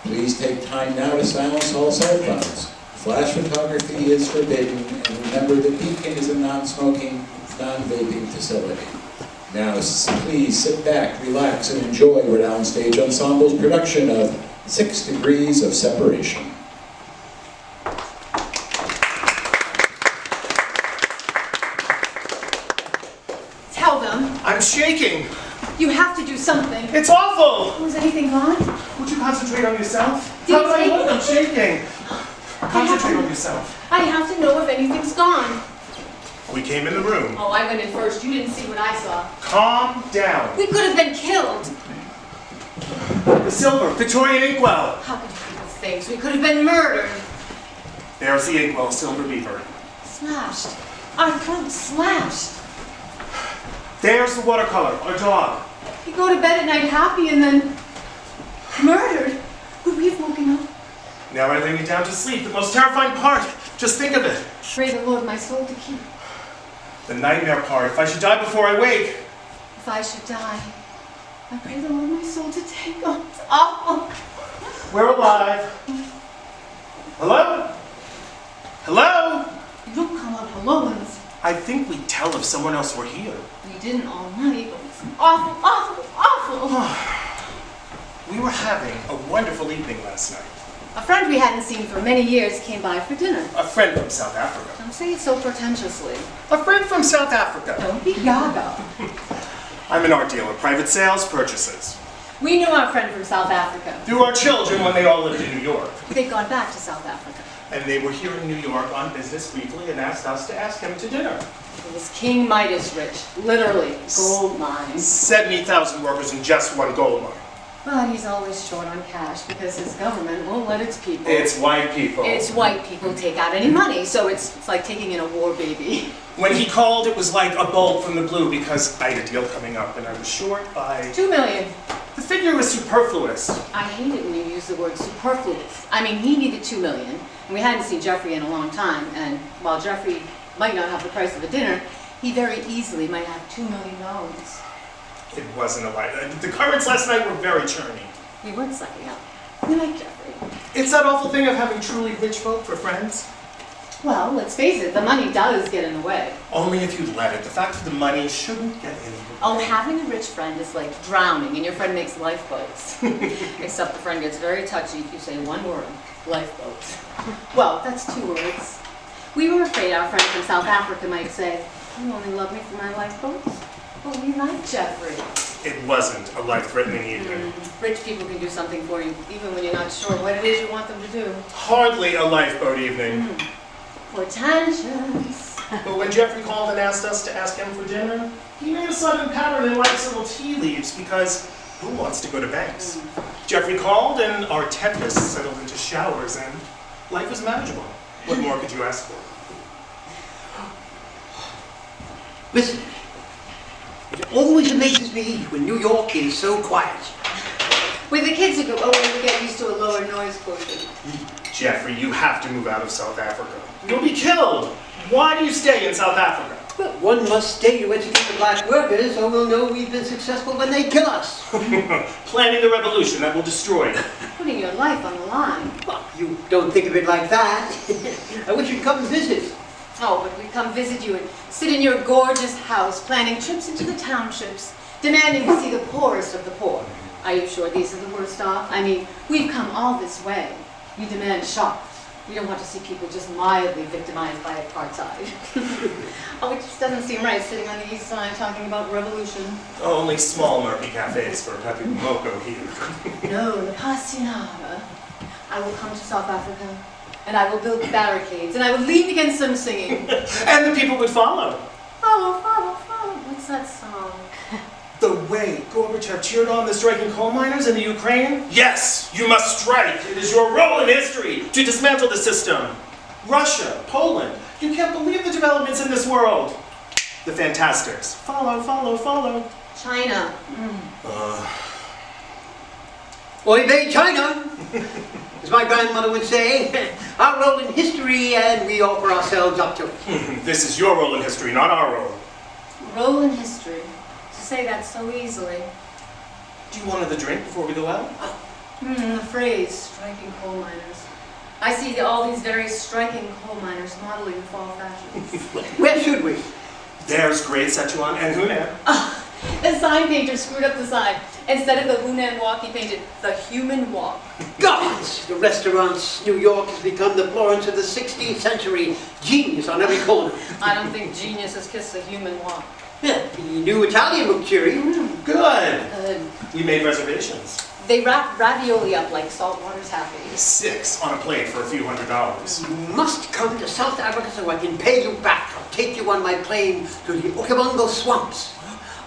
Please take time now to silence all cell phones. Flash photography is forbidden, and remember that Beacon is a non-smoking, non-vaping facility. Now, please sit back, relax, and enjoy Rhode Island Stage Ensemble's production of 6 Degrees of Separation. Tell them. I'm shaking. You have to do something. It's awful. Was anything gone? Would you concentrate on yourself? Did How you do I take look? it? I'm shaking. Concentrate on yourself. I have to know if anything's gone. We came in the room. Oh, I went in first. You didn't see what I saw. Calm down. We could have been killed. The silver, Victorian inkwell. How could you think of things? We could have been murdered. There's the inkwell, silver beaver. Smashed. Our throats slashed. There's the watercolor, our dog. You go to bed at night happy and then murdered. Would we have woken up? Now I lay me down to sleep, the most terrifying part. Just think of it. Pray the Lord my soul to keep. The nightmare part, if I should die before I wake. If I should die, I pray the Lord my soul to take. Oh, it's awful. We're alive. Hello? Hello? You don't come out hellos. I think we'd tell if someone else were here. We didn't all night, but it's awful, awful, awful. We were having a wonderful evening last night. A friend we hadn't seen for many years came by for dinner. A friend from South Africa. Don't say it so pretentiously. A friend from South Africa. Don't be gaga. I'm an art dealer, private sales, purchases. We knew our friend from South Africa. Through our children when they all lived in New York. They'd gone back to South Africa. And they were here in New York on business briefly and asked us to ask him to dinner. It was King Midas rich, literally. Gold mines. 70,000 workers in just one gold mine. But he's always short on cash because his government won't let its people. It's white people. It's white people take out any money, so it's like taking in a war baby. When he called, it was like a bolt from the blue because I had a deal coming up and I was short by... 2 million. The figure was superfluous. I hate it when you use the word superfluous. I mean, he needed 2 million, and we hadn't seen Jeffrey in a long time, and while Jeffrey might not have the price of a dinner, he very easily might have $2 million. It wasn't a light. The currents last night were very churny. We weren't sucking up. We like Jeffrey. It's that awful thing of having truly rich folk for friends. Well, let's face it, the money does get in the way. Only if you let it. The fact that the money shouldn't get in the way. Oh, having a rich friend is like drowning, and your friend makes lifeboats. Except the friend gets very touchy if you say one word, lifeboats. Well, that's 2 words. We were afraid our friend from South Africa might say, you only love me for my lifeboats? Well, we like Jeffrey. It wasn't a life-threatening evening. Rich people can do something for you, even when you're not sure what it is you want them to do. Hardly a lifeboat evening. Portentous. But when Jeffrey called and asked us to ask him for dinner, he made a sudden pattern in life's little tea leaves because who wants to go to Banks? Jeffrey called and our tempest settled into showers and life was manageable. What more could you ask for? Listen, it always amazes me when New York is so quiet. With the kids who go away, we get used to a lower noise quotient. Jeffrey, you have to move out of South Africa. You'll be killed. Why do you stay in South Africa? But one must stay to educate the black workers, so we'll know we've been successful when they kill us. Planning the revolution that will destroy you. Putting your life on the line. Well, you don't think of it like that. I wish you'd come visit. Oh, but we come visit you and sit in your gorgeous house, planning trips into the townships, demanding to see the poorest of the poor. Are you sure these are the worst off? I mean, we've come all this way. We demand shock. We don't want to see people just mildly victimized by apartheid. Oh, it just doesn't seem right sitting on the east side talking about revolution. Only small murky cafes for Pepe Momoko here. No, the Passionata. I will come to South Africa, and I will build barricades, and I will lean against them singing. And the people would follow. Follow, follow, follow. What's that song? The way Gorbachev cheered on the striking coal miners in the Ukraine? Yes, you must strike. It is your role in history to dismantle the system. Russia, Poland, you can't believe the developments in this world. The Fantastics. Follow, follow, follow. China. Oy vey, China! As my grandmother would say, our role in history and we offer ourselves up to it. This is your role in history, not our role. Role in history. To say that so easily. Do you want another drink before we go out? The phrase, striking coal miners. I see all these very striking coal miners modeling fall fashions. Where should we? There's Great Sichuan and Hunan. The sign painter screwed up the sign. Instead of the Hunan Walk, he painted the Human Walk. Gods! The restaurants, New York has become the Florence of the 16th century. Genius on every corner. I don't think genius has kissed the Human Walk. Yeah, the new Italian look cheery. Good. We made reservations. They wrap ravioli up like saltwater taffy. 6 on a plate for a few $100s. You must come to South Africa so I can pay you back. I'll take you on my plane to the Okavango swamps.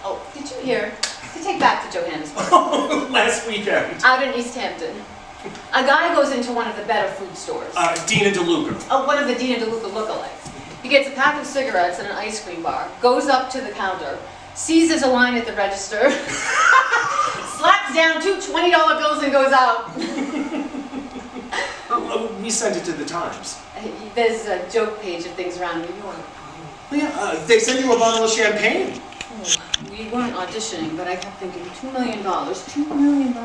Oh, did you hear? To take back to Johannesburg. Last weekend. Out in East Hampton. A guy goes into one of the better food stores. Dina DeLuca. One of the Dina DeLuca lookalikes. He gets a pack of cigarettes at an ice cream bar, goes up to the counter, sees there's a line at the register, slaps down 2 $20 bills and goes out. We sent it to the Times. There's a joke page of things around New York. Yeah, they sent you a bottle of champagne. We weren't auditioning, but I kept thinking, $2 million, $2 million.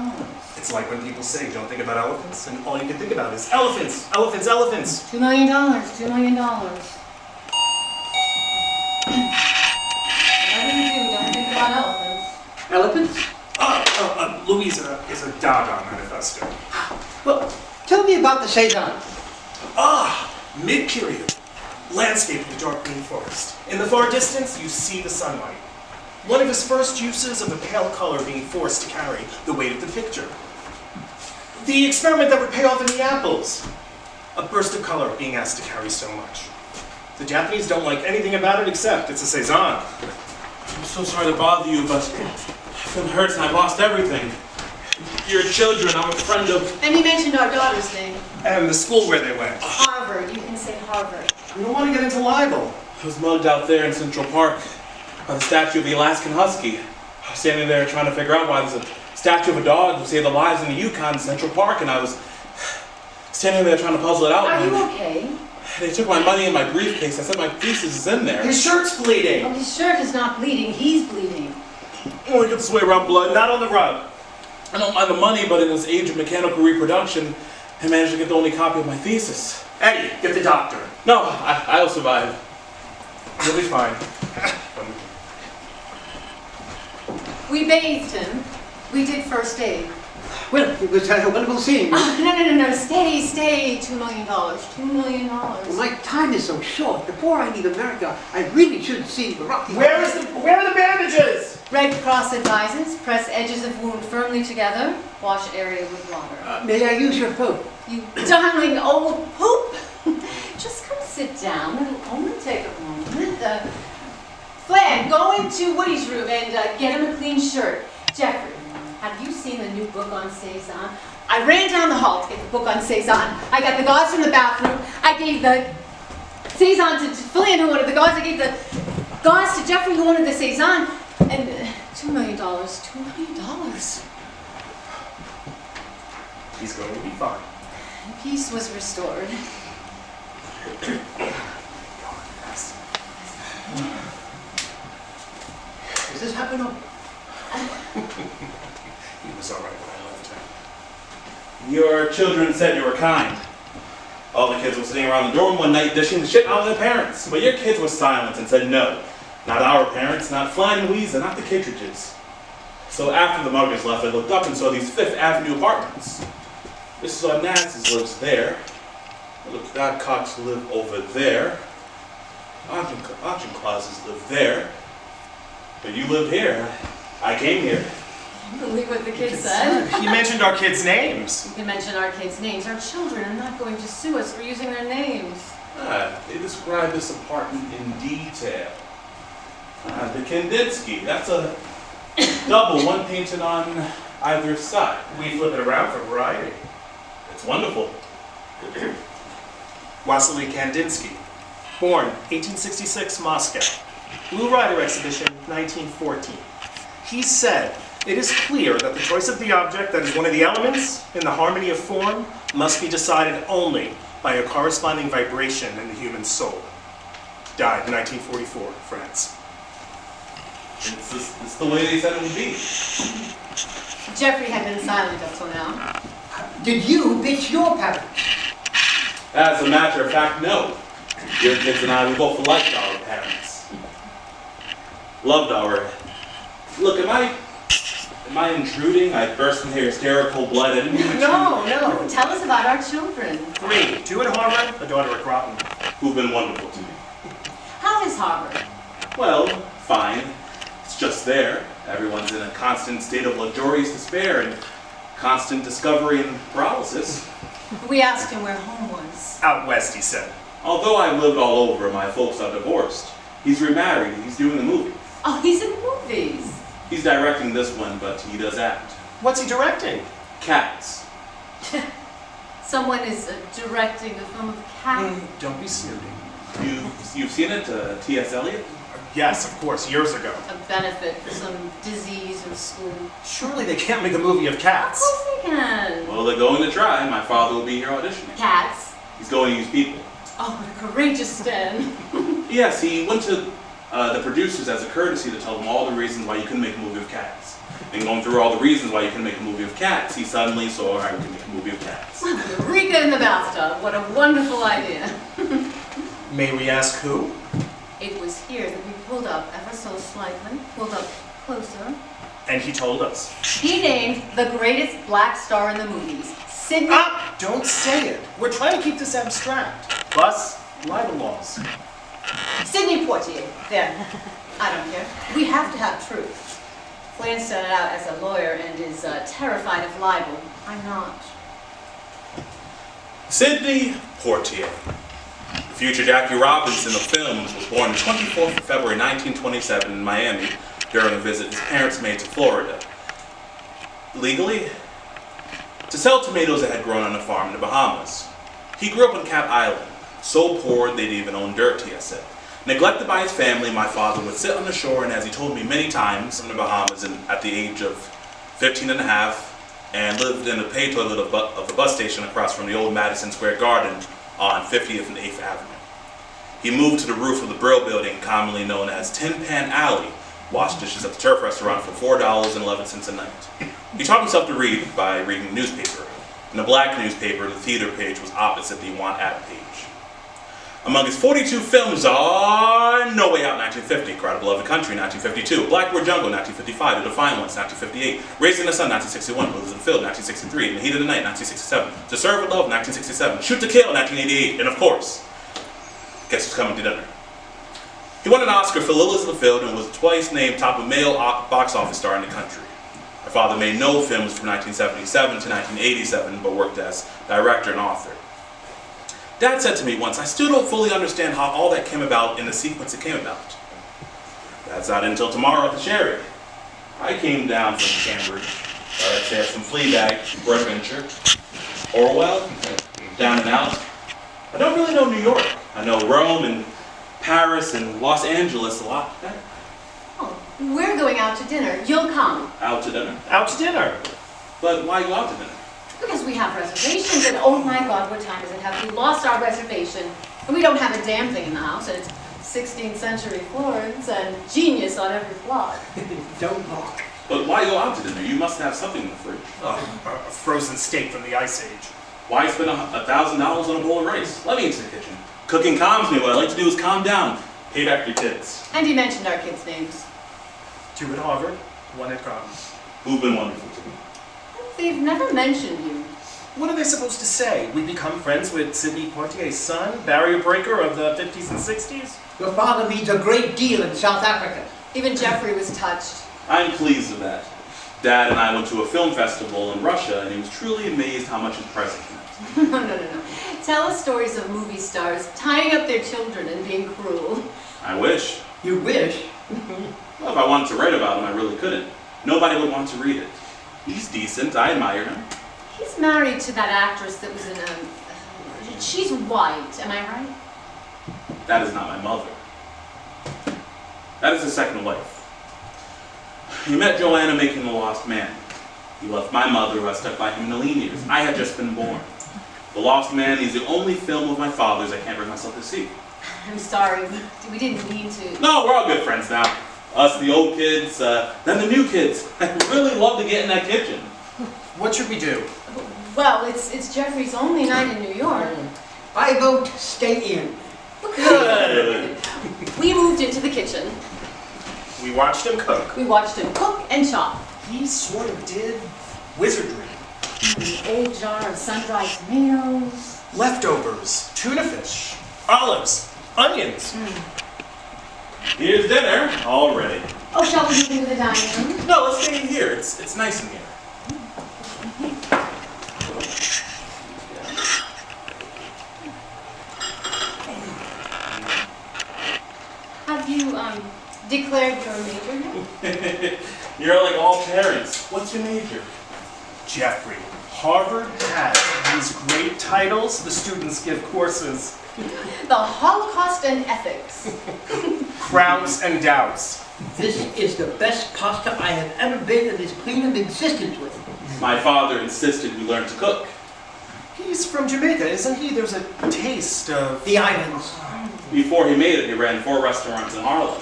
It's like when people say, don't think about elephants, and all you can think about is elephants, elephants, elephants. $2 million, $2 million. Whatever you do, don't think about elephants. Elephants? Louisa is a Dada manifesto. Well, tell me about the Cezanne. Mid-period. Landscape of the dark green forest. In the far distance, you see the sunlight. One of his first uses of a pale color being forced to carry the weight of the picture. The experiment that would pay off in the apples. A burst of color being asked to carry so much. The Japanese don't like anything about it except it's a Cezanne. I'm so sorry to bother you, but it hurts and I've lost everything. Your children, I'm a friend of... And he mentioned our daughter's name. And the school where they went. Harvard, you can say Harvard. We don't want to get into libel. I was mugged out there in Central Park by the statue of the Alaskan Husky. I was standing there trying to figure out why there's a statue of a dog who saved the lives in the Yukon in Central Park, and I was standing there trying to puzzle it out. Are and you okay? They took my money in my briefcase. I said my thesis is in there. His shirt's bleeding. Oh, his shirt is not bleeding, he's bleeding. I want to get this way around blood. Not on the rug. I don't mind the money, but in this age of mechanical reproduction, I managed to get the only copy of my thesis. Eddie, get the doctor. No, I'll survive. You'll be fine. We bathed him. We did first aid. Well, it was wonderful seeing you. No, stay. $2 million, $2 million. Well, my time is so short. Before I leave America, I really should see the Rocky Where are the bandages? Red Cross advises, press edges of wound firmly together, wash area with water. May I use your phone? You darling old poop! Just come sit down, it'll only take a moment. Flan, go into Woody's room and get him a clean shirt. Jeffrey, have you seen the new book on Cezanne? I ran down the hall to get the book on Cezanne. I got the gauze from the bathroom. I gave the Cezanne to Flan who wanted the gauze. I gave the gauze to Jeffrey who wanted the Cezanne. And $2 million, $2 million. He's going to be fine. Peace was restored. Does this happen often? He was all right when I left him. Your children said you were kind. All the kids were sitting around the dorm one night dishing the shit out of their parents. But your kids were silent and said no. Not our parents, not Fly and Louisa, not the Kittredges. So after the Muggers left, I looked up and saw these Fifth Avenue apartments. Mrs. Onassis lives there. The Babcocks live over there. Auchinclauses live there. But you live here. I came here. Believe what the kid said. He mentioned our kids' names. You can mention our kids' names. Our children are not going to sue us for using their names. They describe this apartment in detail. The Kandinsky, that's a double, one painted on either side. We flip it around for variety. It's wonderful. Wassily Kandinsky, born 1866, Moscow. Blue Rider exhibition, 1914. He said, "It is clear that the choice of the object that is one of the elements in the harmony of form must be decided only by a corresponding vibration in the human soul." Died in 1944, France. It's the way they said it would be. Jeffrey had been silent up till now. Did you pitch your parents? As a matter of fact, no. Your kids and I, we both liked our parents. Loved our... Look, am I intruding? I burst into hysterical blood. I didn't mean to No. Tell us about our children. 3, 2 at Harvard, a daughter at Groton. Who've been wonderful to me. How is Harvard? Well, fine. It's just there. Everyone's in a constant state of luxurious despair and constant discovery and paralysis. We asked him where home was. Out west, he said. Although I've lived all over, my folks are divorced. He's remarried. He's doing a movie. Oh, he's in movies. He's directing this one, but he does act. What's he directing? Cats. Someone is directing the film of Cats. Don't be snooty. You've seen it, T.S. Eliot? Yes, of course, years ago. A benefit for some disease or school. Surely they can't make a movie of Of cats. course they can. Well, they're going to try. My father will be here auditioning. Cats. He's going to use people. Oh, what a courageous stand. Yes, he went to the producers as a courtesy to tell them all the reasons why you couldn't make a movie of cats. And going through all the reasons why you couldn't make a movie of cats, he suddenly saw how you could make a movie of cats. Eureka in the bathtub. What a wonderful idea. May we ask who? It was here that we pulled up ever so slightly, pulled up closer. And he told us. He named the greatest black star in the movies, Sidney. Ah! Don't say it. We're trying to keep this abstract. Plus, libel laws. Sidney Poitier. There. I don't care. We have to have truth. Flynn started out as a lawyer and is terrified of libel. I'm not. Sidney Poitier. The future Jackie Robinson of films was born the 24th of February 1927 in Miami during a visit his parents made to Florida. Legally, to sell tomatoes that had grown on a farm in the Bahamas. He grew up on Cap Island, so poor they didn't even own dirt, Tia said. Neglected by his family, my father would sit on the shore and, as he told me many times, in the Bahamas at the age of 15 and a half, and lived in the pay toilet of the bus station across from the old Madison Square Garden on 50th and 8th Avenue. He moved to the roof of the Brill Building, commonly known as Tin Pan Alley, washed dishes at the Turf Restaurant for $4.11 a night. He taught himself to read by reading the newspaper. In the black newspaper, the theater page was opposite the want ad page. Among his 42 films are No Way Out 1950, Crowd Beloved Country 1952, Blackboard Jungle 1955, The Defiant Ones 1958, Raising the Sun 1961, Blues in the Field 1963, In the Heat of the Night 1967, To Serve with Love 1967, Shoot to Kill 1988, and of course, Guess Who's Coming to Dinner. He won an Oscar for Lilies of the Field and was twice named top of male box office star in the country. My father made no films from 1977 to 1987, but worked as director and author. Dad said to me once, I still don't fully understand how all that came about in the sequence it came about. That's not until tomorrow at the Sherry. I came down from Cambridge, let's say some Fleabag, Adventure, Orwell, Down and Out. I don't really know New York. I know Rome and Paris and Los Angeles a lot better. Oh, we're going out to dinner. You'll come. Out to dinner? Out to dinner. But why go out to dinner? Because we have reservations, and oh my God, what time does it have? We lost our reservation, and we don't have a damn thing in the house, and it's 16th century Florence, and genius on every block. Don't mock. But why go out to dinner? You must have something in the fridge. A frozen steak from the Ice Age. Why spend $1,000 on a bowl of rice? Let me into the kitchen. Cooking calms me. What I like to do is calm down. Pay back your kids. And he mentioned our kids' names. 2 at Harvard, 1 at Groton. Who've been wonderful to me. They've never mentioned you. What are they supposed to say? We become friends with Sidney Poitier's son, barrier breaker of the 50s and 60s? Your father means a great deal in South Africa. Even Jeffrey was touched. I'm pleased with that. Dad and I went to a film festival in Russia, and he was truly amazed how much his presence meant. No. Tell us stories of movie stars tying up their children and being cruel. I wish. You wish? Well, if I wanted to write about him, I really couldn't. Nobody would want to read it. He's decent. I admire him. He's married to that actress that was in a... She's white, am I right? That is not my mother. That is his second wife. He met Joanna making The Lost Man. He left my mother, who had stuck by him in the lean years. I had just been born. The Lost Man is the only film of my father's I can't bring myself to see. I'm sorry, we didn't mean to. No, we're all good friends now. Us, the old kids, then the new kids. I really love to get in that kitchen. What should we do? Well, it's Jeffrey's only night in New York. I vote stay in. Good. We moved into the kitchen. We watched him cook. We watched him cook and chop. He sort of did wizardry. An old jar of sun-dried tomatoes. Leftovers, tuna fish, olives, onions. Here's dinner, all ready. Oh, shall we move into the dining room? No, let's stay in here. It's nice in here. Have you, declared your major yet? You're like all parents. What's your major? Jeffrey, Harvard has these great titles. The students give courses. The Holocaust and Ethics. Crowds and doubts. This is the best pasta I have ever been in this plane of existence with. My father insisted we learn to cook. He's from Jamaica, isn't he? There's a taste of... The islands. Before he made it, he ran 4 restaurants in Harlem.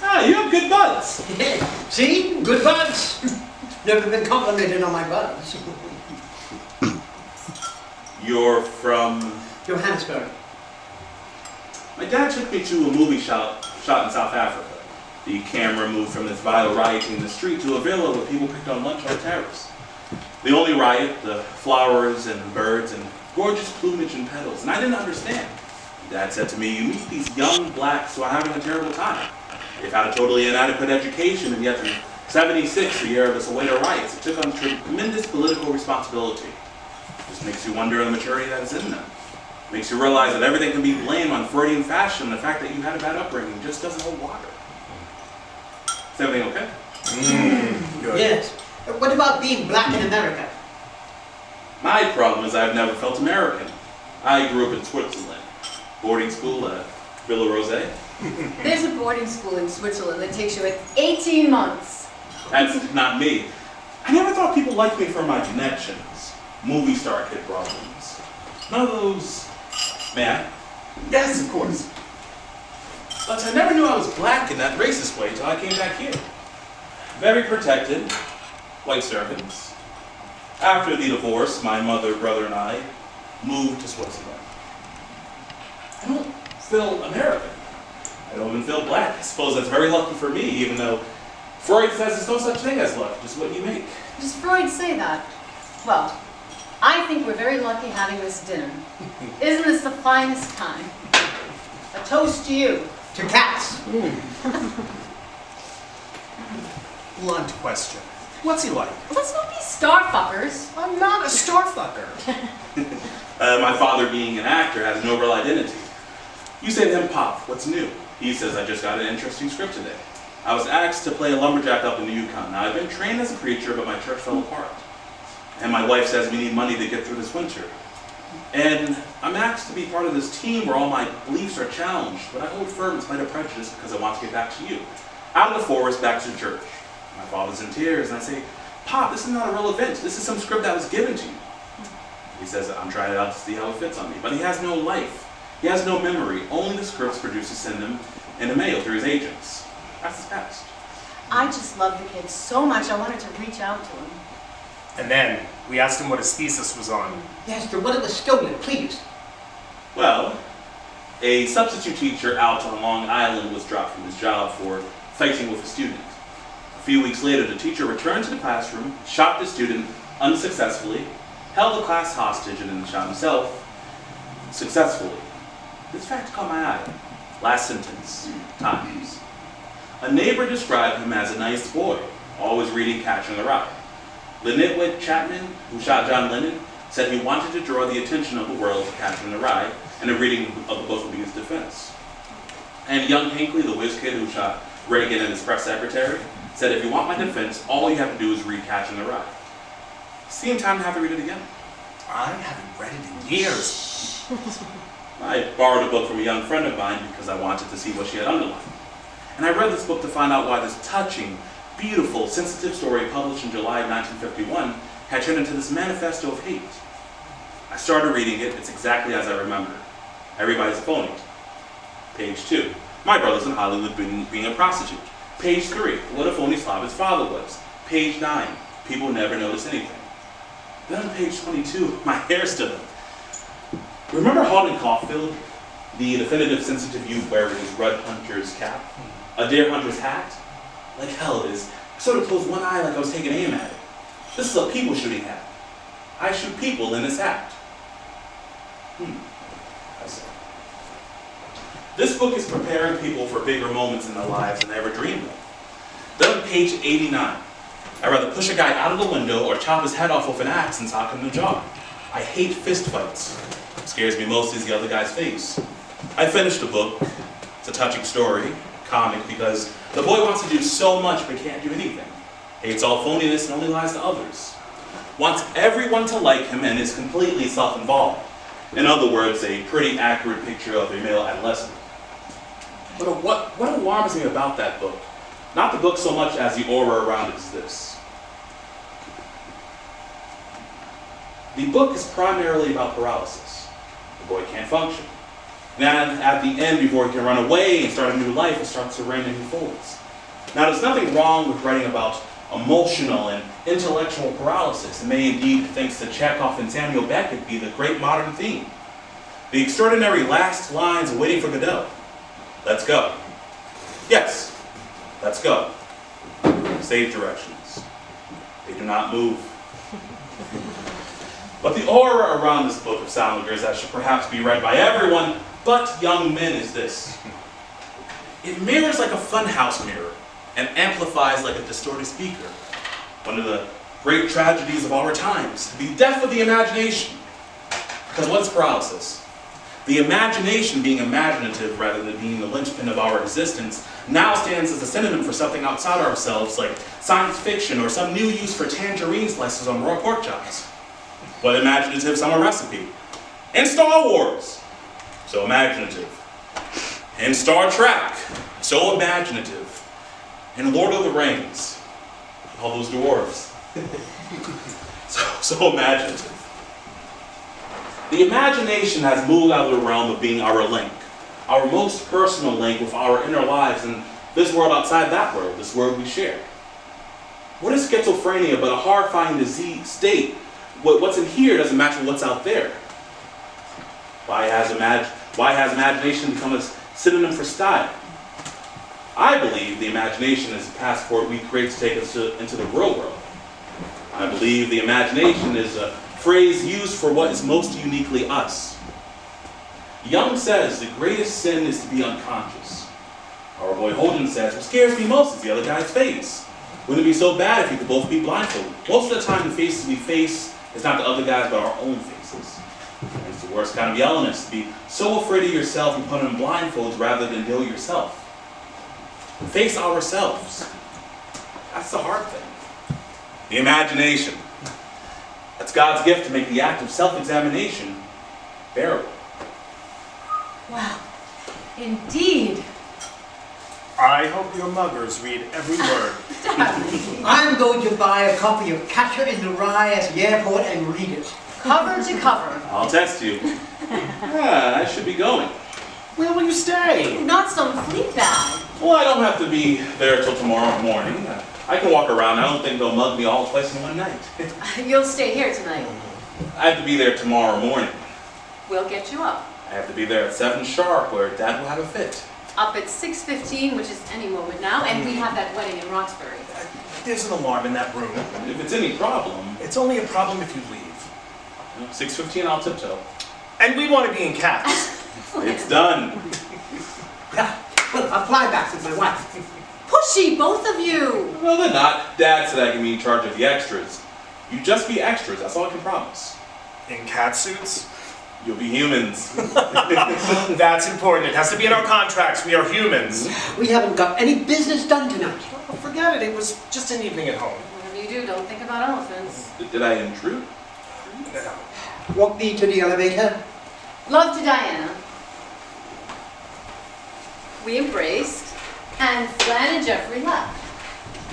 Ah, you have good buds. See? Good buds. Never been complimented on my buds. You're from... Johannesburg. My dad took me to a movie shot in South Africa. The camera moved from this vile rioting in the street to a villa where people picked on lunch on a terrace. The only riot, the flowers and birds and gorgeous plumage and petals, and I didn't understand. Dad said to me, you meet these young blacks who are having a terrible time. They've had a totally inadequate education, and yet in '76, the year of the Soweto riots, it took on tremendous political responsibility. Just makes you wonder the maturity that is in them. Makes you realize that everything can be blamed on Freudian fashion, and the fact that you had a bad upbringing just doesn't hold water. Is everything okay? Good. Yes. What about being black in America? My problem is I've never felt American. I grew up in Switzerland. Boarding school at Villa Rosé. There's a boarding school in Switzerland that takes you at 18 months. That's not me. I never thought people liked me for my connections. Movie star kid problems. None of those... May I? Yes, of course. But I never knew I was black in that racist way until I came back here. Very protected. White servants. After the divorce, my mother, brother, and I moved to Switzerland. I don't feel American. I don't even feel black. I suppose that's very lucky for me, even though Freud says there's no such thing as luck, just what you make. Does Freud say that? Well, I think we're very lucky having this dinner. Isn't this the finest time? A toast to you. To cats. Blunt question. What's he like? Let's not be starfuckers. I'm not a starfucker. My father, being an actor, has no real identity. You say to him, Pop, what's new? He says, I just got an interesting script today. I was asked to play a lumberjack up in the Yukon. Now, I've been trained as a preacher, but my church fell apart. And my wife says we need money to get through this winter. And I'm asked to be part of this team where all my beliefs are challenged, but I hold firm in spite of prejudice because I want to get back to you. Out of the forest, back to church. My father's in tears, and I say, Pop, this is not a real event. This is some script that was given to you. He says, I'm trying it out to see how it fits on me. But he has no life. He has no memory. Only the scripts producers send him in the mail through his agents. That's his past. I just love the kid so much I wanted to reach out to him. And then we asked him what his thesis was on. Yes, but what it was stolen, please. Well, a substitute teacher out on Long Island was dropped from his job for fighting with a student. A few weeks later, the teacher returned to the classroom, shot the student unsuccessfully, held the class hostage, and then shot himself successfully. This fact caught my eye. Last sentence, Times. A neighbor described him as a nice boy, always reading Catcher in the Rye. Linitwit Chapman, who shot John Lennon, said he wanted to draw the attention of the world to Catcher in the Rye, and a reading of the book would be his defense. And young Hinckley, the whiz kid who shot Reagan and his press secretary, said, if you want my defense, all you have to do is read Catcher in the Rye. Seemed time to have to read it again. I haven't read it in years. I borrowed a book from a young friend of mine because I wanted to see what she had underlined. And I read this book to find out why this touching, beautiful, sensitive story published in July of 1951 had turned into this manifesto of hate. I started reading it. It's exactly as I remember. Everybody's a phony. Page 2. My brother's in Hollywood being a prostitute. Page 3. What a phony slob his father was. Page 9. People never notice anything. Then on page 22, my hair stood up. Remember Holden Caulfield, the definitive sensitive youth wearing his red hunter's cap? A deer hunter's hat? Like hell it is. I sort of closed one eye like I was taking aim at it. This is a people shooting hat. I shoot people in this hat. I see. This book is preparing people for bigger moments in their lives than they ever dreamed of. Then on page 89, I'd rather push a guy out of the window or chop his head off with an axe and sock him in the jaw. I hate fist fights. What scares me most is the other guy's face. I finished the book. It's a touching story, comic, because the boy wants to do so much but can't do anything. Hates all phoniness and only lies to others. Wants everyone to like him and is completely self-involved. In other words, a pretty accurate picture of a male adolescent. But what alarms me about that book, not the book so much as the aura around it, is this. The book is primarily about paralysis. The boy can't function. And at the end, before he can run away and start a new life, it starts to rain and he folds. Now, there's nothing wrong with writing about emotional and intellectual paralysis. It may indeed, thanks to Chekhov and Samuel Beckett, be the great modern theme. The extraordinary last lines of Waiting for Godot. Let's go. Yes, let's go. Stage directions. They do not move. But the aura around this book of Salinger that should perhaps be read by everyone but young men is this. It mirrors like a funhouse mirror and amplifies like a distorted speaker. One of the great tragedies of our times, the death of the imagination. Because what's paralysis? The imagination, being imaginative rather than being the linchpin of our existence, now stands as a synonym for something outside ourselves, like science fiction or some new use for tangerine slices on raw pork chops. What imaginative summer recipe? In Star Wars, so imaginative. In Star Trek, so imaginative. In Lord of the Rings, all those dwarves, so imaginative. The imagination has moved out of the realm of being our link, our most personal link with our inner lives and this world outside that world, this world we share. What is schizophrenia but a horrifying disease state? What's in here doesn't match with what's out there. Why has imagination become a synonym for style? I believe the imagination is a passport we create to take us into the real world. I believe the imagination is a phrase used for what is most uniquely us. Young says the greatest sin is to be unconscious. Our boy Holden says what scares me most is the other guy's face. Wouldn't it be so bad if we could both be blindfolded? Most of the time the faces we face is not the other guys but our own faces. It's the worst kind of yellowness, to be so afraid of yourself you put on blindfolds rather than know yourself. Face ourselves. That's the hard thing. The imagination. That's God's gift to make the act of self-examination bearable. Wow, indeed. I hope your muggers read every word. I'm going to buy a copy of Catcher in the Rye at the airport and read it. Cover to cover. I'll test you. I should be going. Where will you stay? Not some fleet bag. Well, I don't have to be there till tomorrow morning. I can walk around. I don't think they'll mug me all twice in one night. You'll stay here tonight. I have to be there tomorrow morning. We'll get you up. I have to be there at 7 sharp where Dad will have a fit. Up at 6:15, which is any moment now, and we have that wedding in Roxbury. There's an alarm in that room. If it's any problem, It's only a problem if you leave. 6:15 I'll tiptoe. And we want to be in cats. It's done. Yeah, well, I'll fly back with my wife. Pushy, both of you. Well, they're not. Dad said I can be in charge of the extras. You just be extras, that's all I can promise. In cat suits? You'll be humans. That's important. It has to be in our contracts. We are humans. We haven't got any business done tonight. Oh, forget it. It was just an evening at home. Whatever you do, don't think about elephants. Did I intrude? Walk me to the elevator. Love to Diana. We embraced, and Flan and Jeffrey left.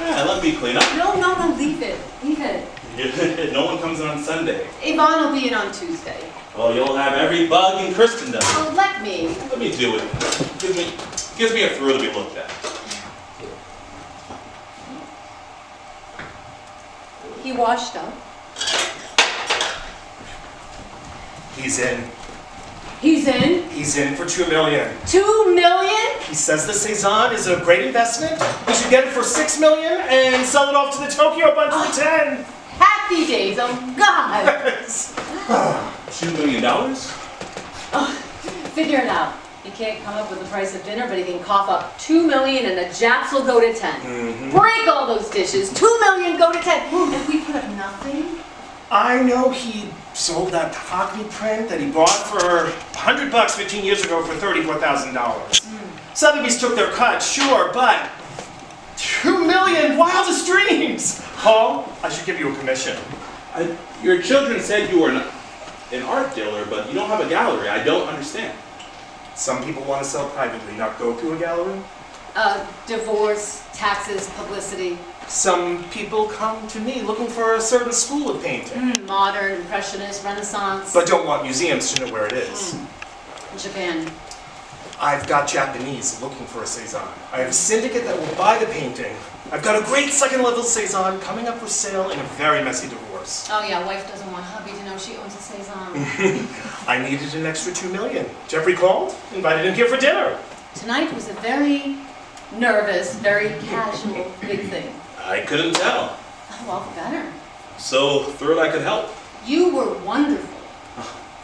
Let me clean up. No, leave it. Leave it. No one comes in on Sunday. Yvonne will be in on Tuesday. Well, you'll have every bug in Christendom. Oh, let me. Let me do it. Gives me a thrill to be looked at. He washed up. He's in. He's in? He's in for $2 million. 2 million? He says the Cezanne is a great investment. We should get it for $6 million and sell it off to the Tokyo Bunch for 10. Happy days, oh God! $2 million? Figure it out. He can't come up with the price of dinner, but he can cough up 2 million and the Japs will go to 10. Break all those dishes. 2 million go to 10. And we put up nothing? I know he sold that Hockney print that he bought for $100 15 years ago for $34,000. Sotheby's took their cut, sure, but 2 million, wildest dreams! Paul, I should give you a commission. Your children said you were an art dealer, but you don't have a gallery. I don't understand. Some people want to sell privately, not go to a gallery. Divorce, taxes, publicity. Some people come to me looking for a certain school of painting, Modern, Impressionist, Renaissance. but don't want museums to know where it is. Japan. I've got Japanese looking for a Cezanne. I have a syndicate that will buy the painting. I've got a great second-level Cezanne coming up for sale in a very messy divorce. Oh yeah, wife doesn't want hubby to know she owns a Cezanne. I needed an extra $2 million. Jeffrey called, invited him here for dinner. Tonight was a very nervous, very casual big thing. I couldn't tell. Oh, all the better. So thrilled I could help. You were wonderful.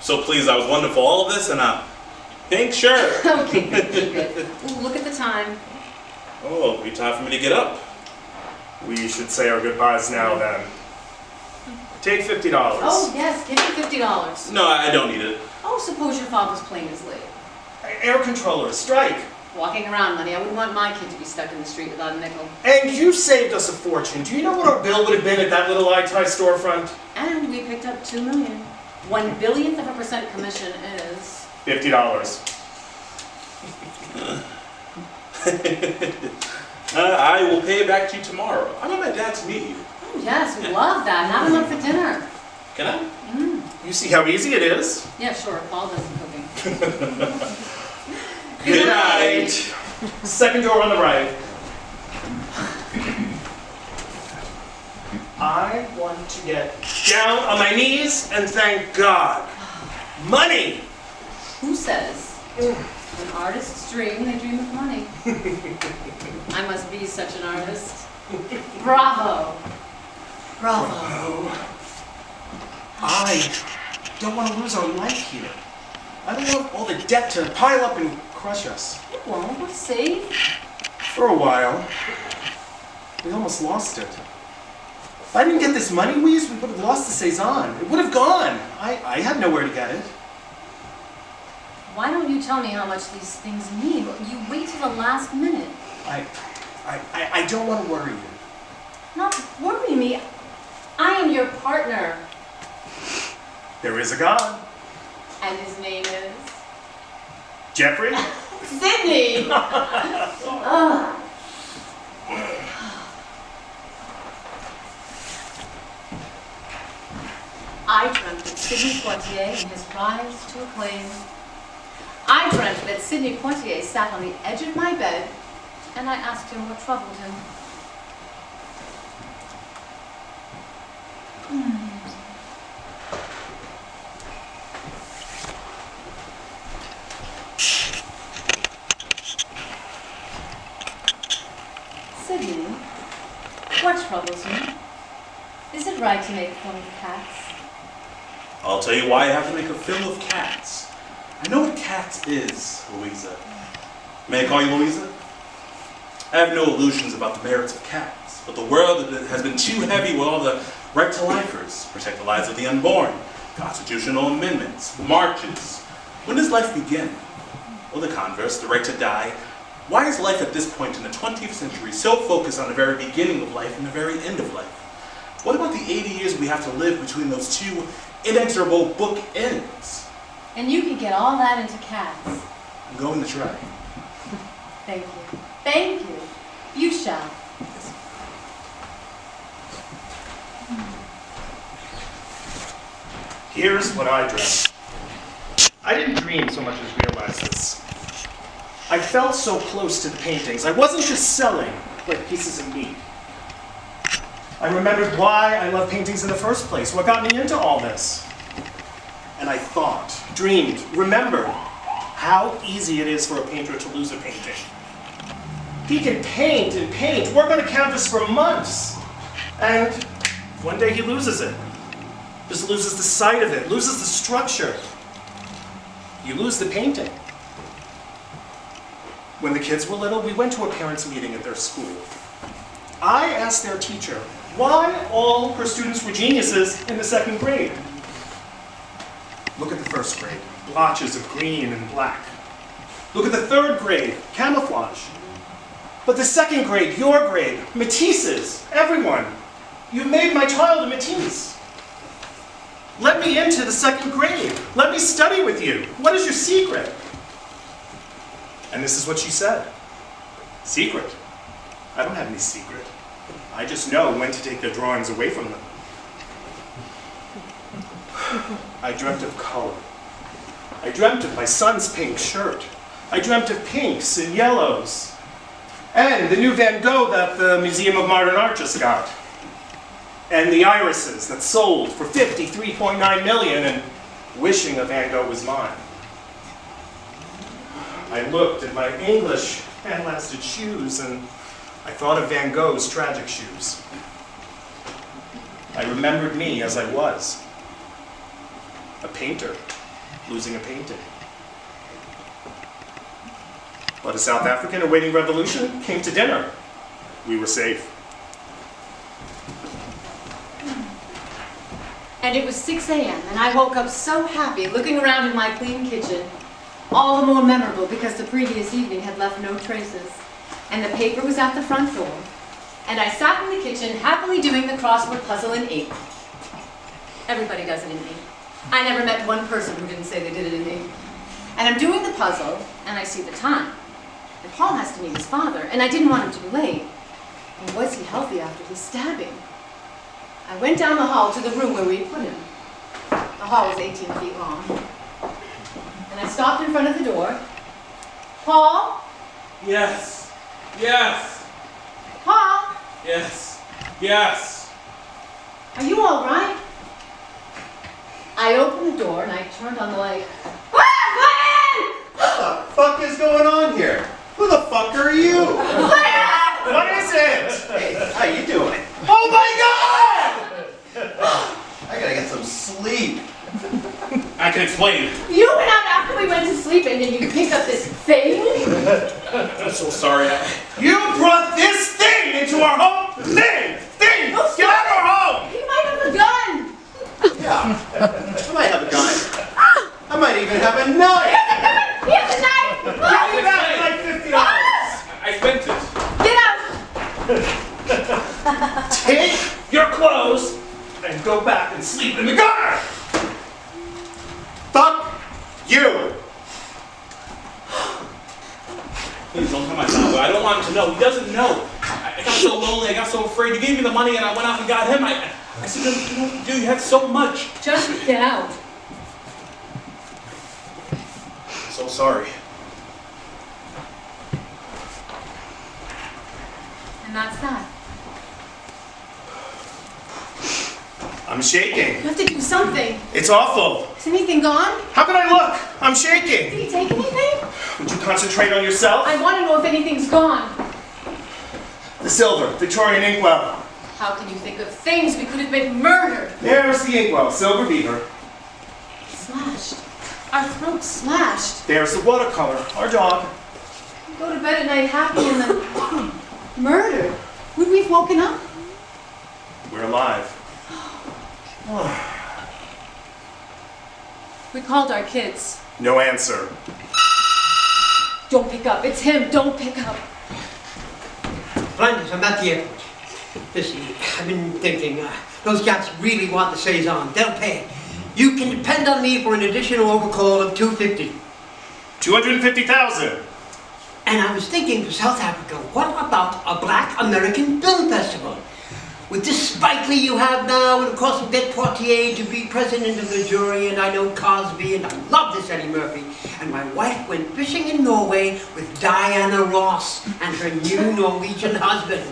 So pleased I was wonderful. All of this in a pink shirt. Okay, good. Ooh, look at the time. Oh, it'll be time for me to get up. We should say our goodbyes now then. Take $50. Oh yes, give me $50. No, I don't need it. Oh, suppose your father's plane is late. Air controllers, strike. Walking around money. I wouldn't want my kid to be stuck in the street without a nickel. And you saved us a fortune. Do you know what our bill would have been at that little Itai storefront? And we picked up 2 million. 1/1000% commission is... $50. I will pay it back to you tomorrow. I'm at my dad's meet you. Oh yes, we love that. Have him up for dinner. Can I? You see how easy it is? Yeah, sure. Paul does the cooking. Good night. Second door on the right. I want to get down on my knees and thank God. Money! Who says? An artist's dream, they dream of money. I must be such an artist. Bravo. Bravo. I don't want to lose our life here. I don't want all the debt to pile up and crush us. It won't. We're safe. For a while, we almost lost it. If I didn't get this money, we would have lost the Cezanne. It would have gone. I had nowhere to get it. Why don't you tell me how much these things mean? You wait till the last minute. I don't want to worry you. Not worry me. I am your partner. There is a God. And his name is... Jeffrey? Sydney! Ugh. I dreamt that Sidney Poitier in his rise to acclaim. I dreamt that Sidney Poitier sat on the edge of my bed, and I asked him what troubled him. Sidney, what troubles me? Is it right to make fun of cats? I'll tell you why I have to make a film of cats. I know what cats is, Louisa. May I call you Louisa? I have no illusions about the merits of cats, but the world has been too heavy with all the right to lifers, protect the lives of the unborn, constitutional amendments, marches. When does life begin? Or the converse, the right to die? Why is life at this point in the 20th century so focused on the very beginning of life and the very end of life? What about the 80 years we have to live between those two inexorable bookends? And you can get all that into cats. I'm going to try. Thank you. Thank you. You shall. Here's what I dreamt. I didn't dream so much as realize this. I felt so close to the paintings. I wasn't just selling like pieces of meat. I remembered why I love paintings in the first place, what got me into all this. And I thought, dreamed, remembered how easy it is for a painter to lose a painting. He can paint and paint, work on a canvas for months. And one day he loses it. Just loses the sight of it, loses the structure. You lose the painting. When the kids were little, we went to a parents' meeting at their school. I asked their teacher why all her students were geniuses in the second grade. Look at the first grade, blotches of green and black. Look at the third grade, camouflage. But the second grade, your grade, Matisse's, everyone. You made my child a Matisse. Let me into the second grade. Let me study with you. What is your secret? And this is what she said. Secret? I don't have any secret. I just know when to take their drawings away from them. I dreamt of color. I dreamt of my son's pink shirt. I dreamt of pinks and yellows. And the new Van Gogh that the Museum of Modern Art just got. And the irises that sold for $53.9 million, and wishing a Van Gogh was mine. I looked at my English hand-lasted shoes, and I thought of Van Gogh's tragic shoes. I remembered me as I was. A painter, losing a painting. But a South African awaiting revolution came to dinner. We were safe. And it was 6 a.m. and I woke up so happy looking around in my clean kitchen, all the more memorable because the previous evening had left no traces. And the paper was at the front door. And I sat in the kitchen happily doing the crossword puzzle in ink. Everybody does it in ink. I never met one person who didn't say they did it in ink. And I'm doing the puzzle, and I see the time. And Paul has to meet his father, and I didn't want him to be late. And was he healthy after his stabbing? I went down the hall to the room where we put him. The hall was 18 feet long. And I stopped in front of the door. Paul? Yes. Yes. Paul? Yes. Yes. Are you all right? I opened the door and I turned on the light. Ah, What the fuck is going on here? Who the fuck are you? What is it? Hey, how you doing? Oh my God! I gotta get some sleep. I can explain. You went out after we went to sleep and then you picked up this thing? I'm so sorry. You brought this thing into our home! Thing! Thing! Oh, Get out of our home! He might have a gun! Yeah, I might have a gun. I might even have a knife. He has a knife! Give me back my $50! I spent it. Get out! Take your clothes and go back and sleep in the gutter! Fuck you! Please don't tell my father. I don't want him to know. He doesn't know. I got so lonely. I got so afraid. You gave me the money and I went out and got him. I said, you know what to do. You had so much. Just get out. I'm so sorry. And that's that. I'm shaking. You have to do something. It's awful. Is anything gone? How can I look? I'm Did shaking. he take anything? Would you concentrate on yourself? I want to know if anything's gone. The silver, Victorian inkwell. How can you think of things we could have been murdered? There's the inkwell, silver beaver. Slashed. Our throats slashed. There's the watercolor, our dog. We go to bed at night happy and then murdered. Would we have woken up? We're alive. We called our kids. No answer. Don't pick up. It's him. Don't pick up. Flanders, I'm at the airport. Listen, I've been thinking, those cats really want the Saison. They'll pay. You can depend on me for an additional overcall of $250. 250,000. And I was thinking for South Africa, what about a Black American Film Festival? With this Spike Lee you have now, and of course with Bette Poitier to be president of the jury, and I know Cosby, and I love this Eddie Murphy. And my wife went fishing in Norway with Diana Ross and her new Norwegian husband.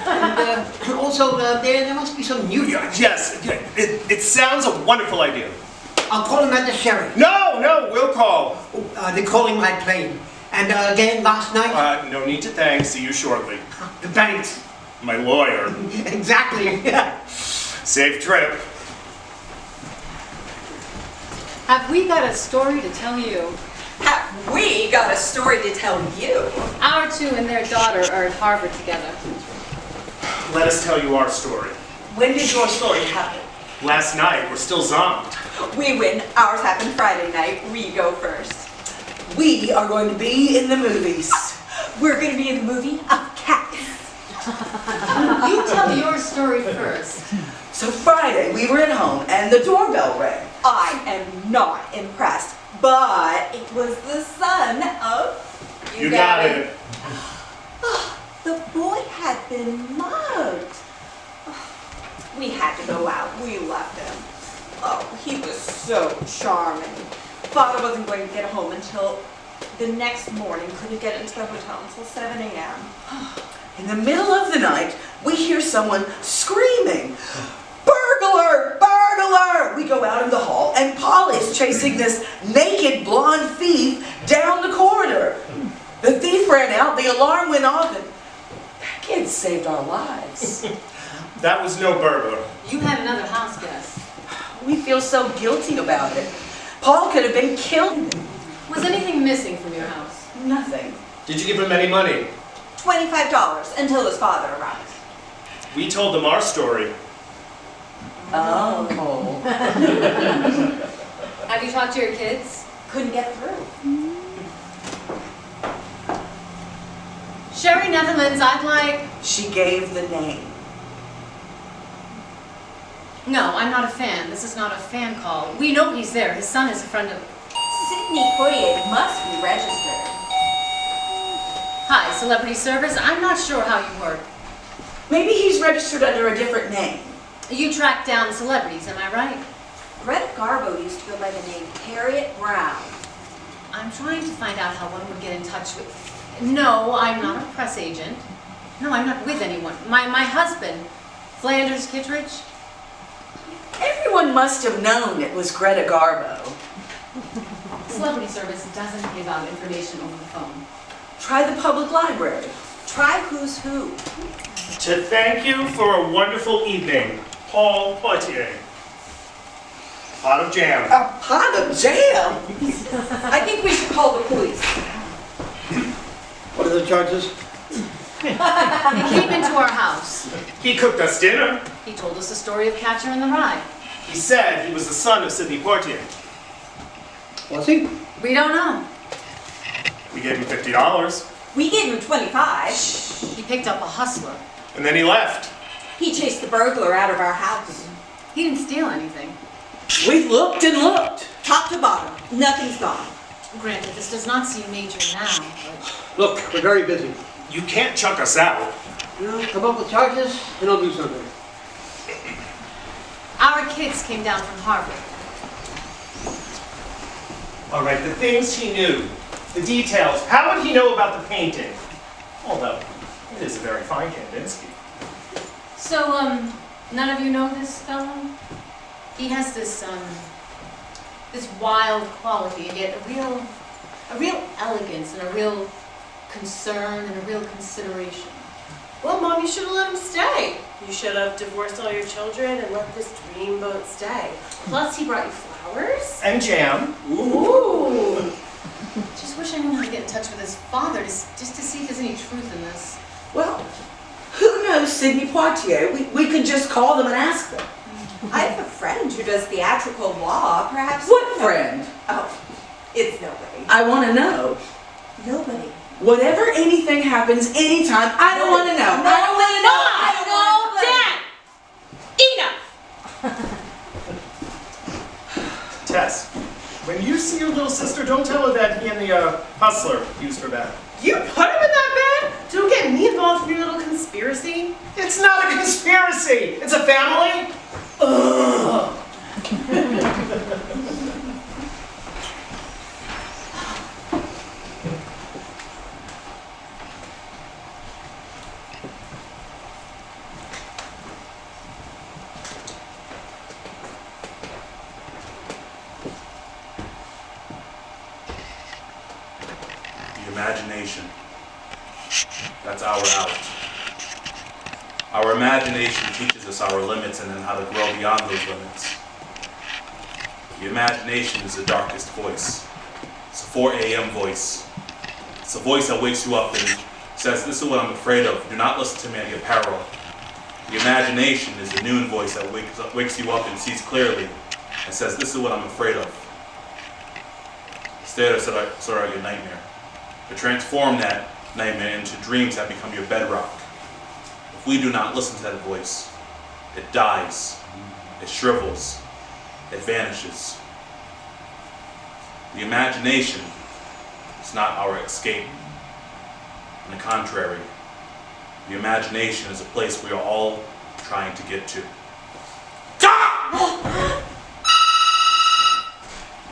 And also, there must be some New York. Yes, it sounds a wonderful idea. I'll call him at the sheriff. No, we'll call. They're calling my plane. And again, last night, No need to thank. See you shortly. the banks. My lawyer. Exactly. Safe trip. Have we got a story to tell you? Have we got a story to tell you? Our two and their daughter are at Harvard together. Let us tell you our story. When did your story happen? Last night, we're still zombed. We win. Ours happened Friday night. We go first. We are going to be in the movies. We're going to be in the movie of Cats. You tell your story first. So Friday, we were at home and the doorbell rang. I am not impressed, but it was the son of... You got it. The boy had been mugged. We had to go out. We left him. Oh, he was so charming. Father wasn't going to get home until the next morning. Couldn't get into the hotel until 7 a.m. In the middle of the night, we hear someone screaming, "Burglar! Burglar!" We go out in the hall and Paul is chasing this naked blonde thief down the corridor. The thief ran out, the alarm went off, and that kid saved our lives. That was no burglar. You had another house guest. We feel so guilty about it. Paul could have been killed. Was anything missing from your house? Nothing. Did you give him any money? $25 until his father arrived. We told them our story. Oh. Have you talked to your kids? Couldn't get through. Sherry Netherlands, I'd like... She gave the name. No, I'm not a fan. This is not a fan call. We know he's there. His son is a friend of... Sidney Poitier must be registered. Hi, Celebrity Service. I'm not sure how you work. Maybe he's registered under a different name. You track down celebrities, am I right? Greta Garbo used to go by the name Harriet Brown. I'm trying to find out how one would get in touch with... No, I'm not a press agent. No, I'm not with anyone. My husband, Flanders Kittredge. Everyone must have known it was Greta Garbo. Celebrity Service doesn't give out information over the phone. Try the public library. Try Who's Who. To thank you for a wonderful evening, Paul Poitier. Pot of jam. A pot of jam? I think we should call the police. What are the charges? He came into our house. He cooked us dinner. He told us the story of Catcher in the Rye. He said he was the son of Sidney Poitier. Was he? We don't know. We gave him $50, We gave him 25. He picked up a hustler. and then he left. He chased the burglar out of our house. He didn't steal anything. We looked and looked. Top to bottom, nothing's gone. Granted, this does not seem major now, but... Look, we're very busy. You can't chuck us out. You know, come up with charges, and I'll do something. Our kids came down from Harvard. All right, the things he knew, the details. How would he know about the painting? Although, it is a very fine Kandinsky. So, none of you know this fellow? He has this wild quality, and yet a real elegance, and a real concern, and a real consideration. Well, Mom, you should have let him stay. You should have divorced all your children and let this dreamboat stay. Plus, he brought you flowers. And jam. Ooh. Just wish I knew how to get in touch with his father, just to see if there's any truth in this. Well, who knows Sidney Poitier? We could just call them and ask them. I have a friend who does theatrical law, perhaps. What friend? Oh, it's nobody. I want to know. Nobody. Whatever anything happens anytime, I don't want to know. I don't want to know. I don't want to know. Enough! Tess, when you see your little sister, don't tell her that he and the hustler used her bad. You put him in that bed? Don't get me involved in your little conspiracy. It's not a conspiracy. It's a family. Ugh. imagination. That's our out. Our imagination teaches us our limits and then how to grow beyond those limits. The imagination is the darkest voice. It's a 4 a.m. voice. It's a voice that wakes you up and says, this is what I'm afraid of. Do not listen to me, I get peril. The imagination is the noon voice that wakes you up and sees clearly and says, this is what I'm afraid of. Stay there, sort out your nightmare. To transform that nightmare into dreams that become your bedrock. If we do not listen to that voice, it dies, it shrivels, it vanishes. The imagination is not our escape. On the contrary, the imagination is a place we are all trying to get to.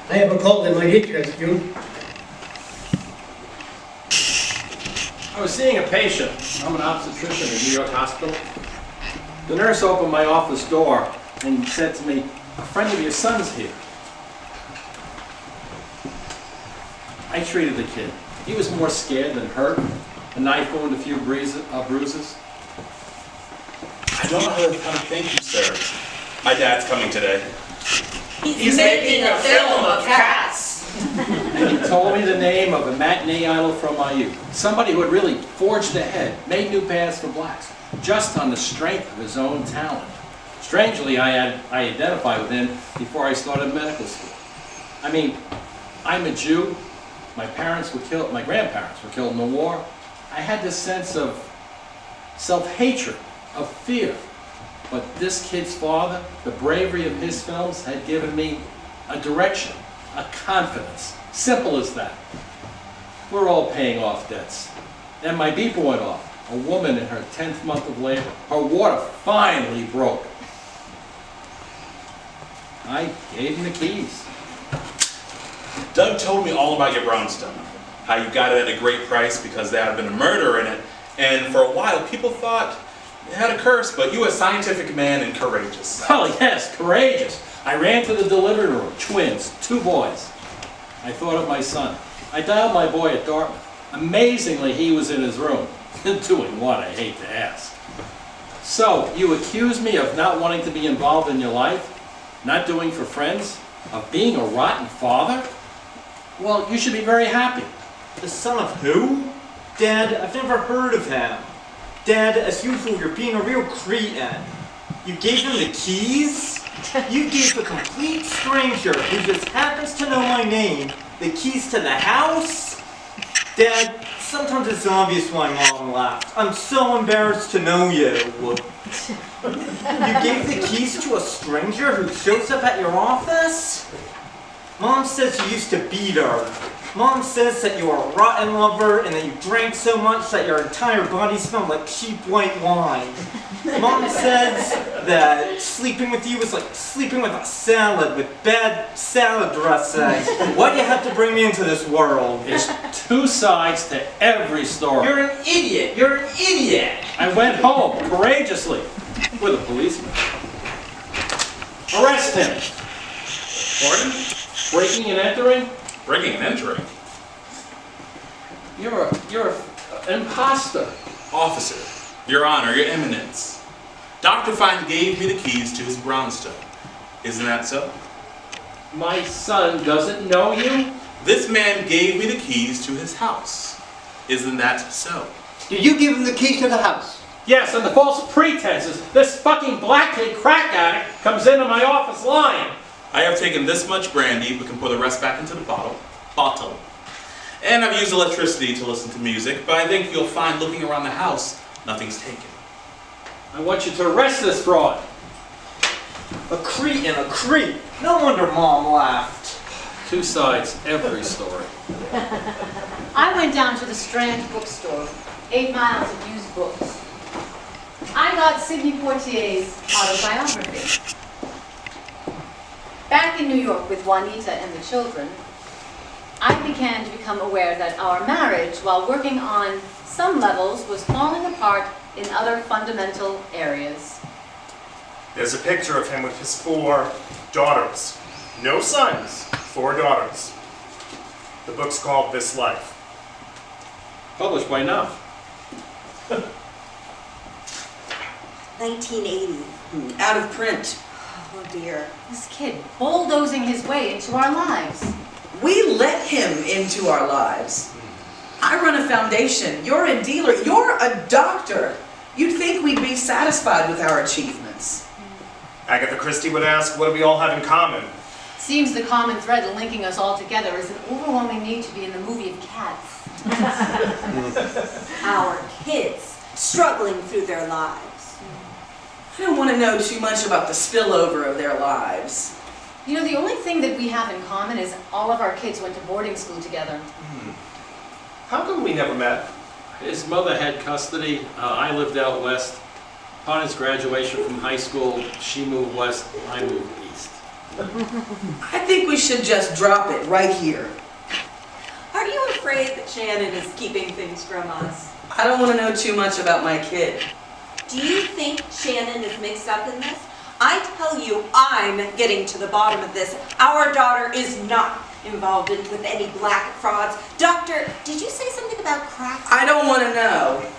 I have a cold and might hit you, June. I was seeing a patient. I'm an obstetrician at New York Hospital. The nurse opened my office door and said to me, a friend of your son's here. I treated the kid. He was more scared than hurt. A knife wound, a few bruises. I don't know how to thank you, sir. My dad's coming today. He's making a film of cats. And he told me the name of a matinee idol from my youth. Somebody who had really forged ahead, made new paths for blacks, just on the strength of his own talent. Strangely, I identified with him before I started medical school. I mean, I'm a Jew. My grandparents were killed in the war. I had this sense of self-hatred, of fear. But this kid's father, the bravery of his films had given me a direction, a confidence. Simple as that. We're all paying off debts. Then my beeper went off. A woman in her 10th month of labor. Her water finally broke. I gave him the keys. Doug told me all about your brownstone. How you got it at a great price because there had been a murder in it. And for a while, people thought it had a curse, but you were a scientific man and courageous. Oh yes, courageous. I ran to the delivery room, twins, 2 boys. I thought of my son. I dialed my boy at Dartmouth. Amazingly, he was in his room. Doing what, I hate to ask. So, you accuse me of not wanting to be involved in your life? Not doing for friends? Of being a rotten father? Well, you should be very happy. The son of who? Dad, I've never heard of him. Dad, as usual, you're being a real cretin. You gave him the keys? You gave a complete stranger who just happens to know my name the keys to the house? Dad, sometimes it's obvious why Mom left. I'm so embarrassed to know you. You gave the keys to a stranger who shows up at your office? Mom says you used to beat her. Mom says that you are a rotten lover and that you drank so much that your entire body smelled like cheap white wine. Mom says that sleeping with you was like sleeping with a salad with bad salad dressing. Why'd you have to bring me into this world? There's 2 sides to every story. You're an idiot! You're an idiot! I went home, courageously, with a policeman. Arrest him! Pardon? Breaking and entering? Breaking and entering? You're an imposter. Officer, Your Honor, Your Eminence. Dr. Fine gave me the keys to his brownstone. Isn't that so? My son doesn't know you? This man gave me the keys to his house. Isn't that so? Did you give him the keys to the house? Yes, under false pretenses, this fucking black kid crack addict comes into my office lying. I have taken this much brandy, but can pour the rest back into the bottle. And I've used electricity to listen to music, but I think you'll find looking around the house, nothing's taken. I want you to arrest this fraud. A cretin, a creep. No wonder Mom laughed. 2 sides, every story. I went down to the Strand bookstore, 8 miles of used books. I got Sidney Poitier's autobiography. Back in New York with Juanita and the children, I began to become aware that our marriage, while working on some levels, was falling apart in other fundamental areas. There's a picture of him with his 4 daughters. No sons, 4 daughters. The book's called This Life. Published by Nuff. 1980. Out of print. Oh dear. This kid bulldozing his way into our lives. We let him into our lives. I run a foundation. You're a dealer. You're a doctor. You'd think we'd be satisfied with our achievements. Agatha Christie would ask, what do we all have in common? Seems the common thread linking us all together is an overwhelming need to be in the movie of Cats. Our kids struggling through their lives. I don't want to know too much about the spillover of their lives. You know, the only thing that we have in common is all of our kids went to boarding school together. How come we never met? His mother had custody. I lived out west. Upon his graduation from high school, she moved west, I moved east. I think we should just drop it right here. Are you afraid that Shannon is keeping things from us? I don't want to know too much about my kid. Do you think Shannon is mixed up in this? I tell you, I'm getting to the bottom of this. Our daughter is not involved with any black frauds. Doctor, did you say something about crack? I don't want to know.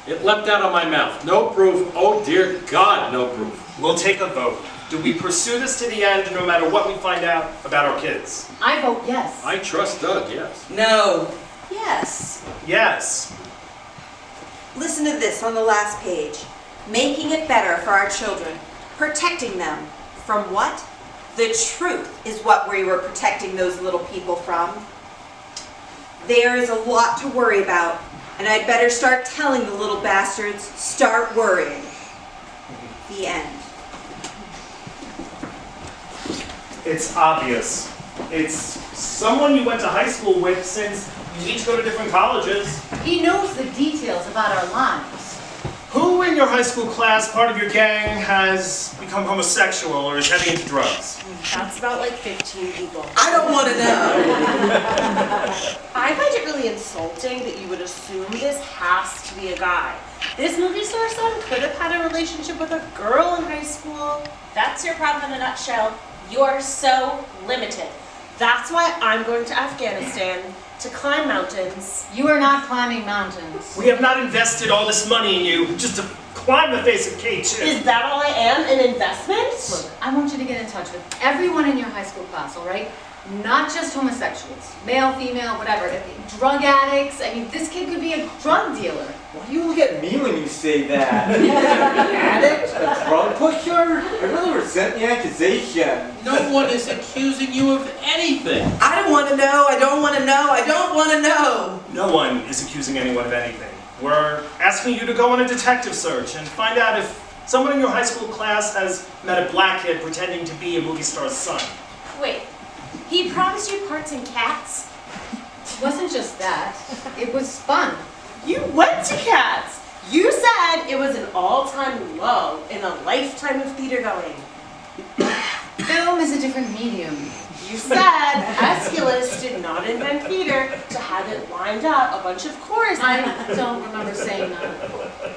It leapt out of my mouth. No proof. Oh dear God, no proof. We'll take a vote. Do we pursue this to the end no matter what we find out about our kids? I vote yes. I trust Doug, yes. No. Yes. Yes. Listen to this on the last page. Making it better for our children. Protecting them from what? The truth is what we were protecting those little people from. There is a lot to worry about, and I'd better start telling the little bastards, start worrying. The end. It's obvious. It's someone you went to high school with since you each go to different colleges. He knows the details about our lives. Who in your high school class, part of your gang, has become homosexual or is heavy into drugs? That's about like 15 people. I don't want to know. I find it really insulting that you would assume this has to be a guy. This movie star son could have had a relationship with a girl in high school. That's your problem in a nutshell. You're so limited. That's why I'm going to Afghanistan to climb mountains. You are not climbing mountains. We have not invested all this money in you just to climb the face of K2. Is that all I am, an investment? Look, I want you to get in touch with everyone in your high school class, all right? Not just homosexuals, male, female, whatever. Drug addicts. I mean, this kid could be a drug dealer. Why do you look at me when you say that? An addict? A drug pusher? I really resent the accusation. No one is accusing you of anything. I don't want to know. I don't want to know. I don't want to know. No one is accusing anyone of anything. We're asking you to go on a detective search and find out if someone in your high school class has met a black kid pretending to be a movie star's son. Wait, he promised you parts in Cats? It wasn't just that. It was fun. You went to Cats! You said it was an all-time low in a lifetime of theater going. Film is a different medium. You said Aeschylus did not invent theater to have it lined up a bunch of chorus. I don't remember saying that.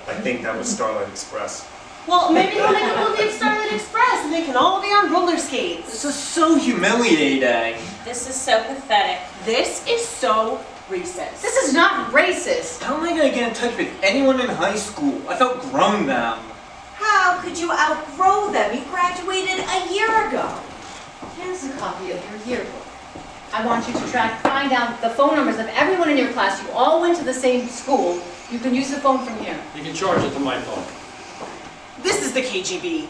I think that was Starlight Express. Well, maybe he'll make a movie of Starlight Express and they can all be on roller skates. This is so humiliating. This is so pathetic. This is so racist. This is not racist. How am I gonna get in touch with anyone in high school? I've outgrown them. How could you outgrow them? You graduated a year ago. Here's a copy of your yearbook. I want you to find out the phone numbers of everyone in your class. You all went to the same school. You can use the phone from here. You can charge it to my phone. This is the KGB.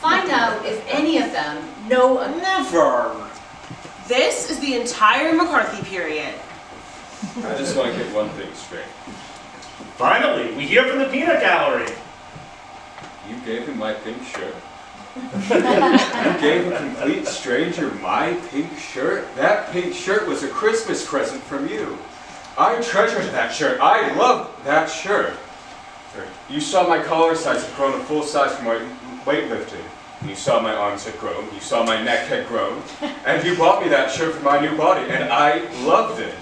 Find out if any of them know a... Never. This is the entire McCarthy period. I just want to get one thing straight. Finally, we hear from the peanut gallery. You gave him my pink shirt? You gave a complete stranger my pink shirt? That pink shirt was a Christmas present from you. I treasured that shirt. I loved that shirt. You saw my collar size had grown a full size from my weightlifting. You saw my arms had grown. You saw my neck had grown. And you bought me that shirt for my new body, and I loved it.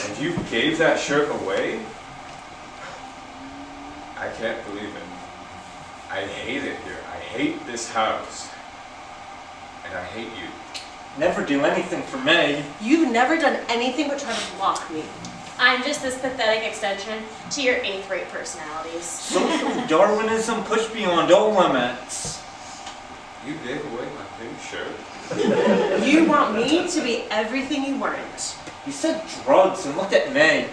And you gave that shirt away? I can't believe it. I hate it here. I hate this house. And I hate you. Never do anything for me. You've never done anything but try to block me. I'm just this pathetic extension to your 8th grade personalities. Social Darwinism pushed beyond all limits. You gave away my pink shirt. You want me to be everything you weren't. You said drugs, and look at me.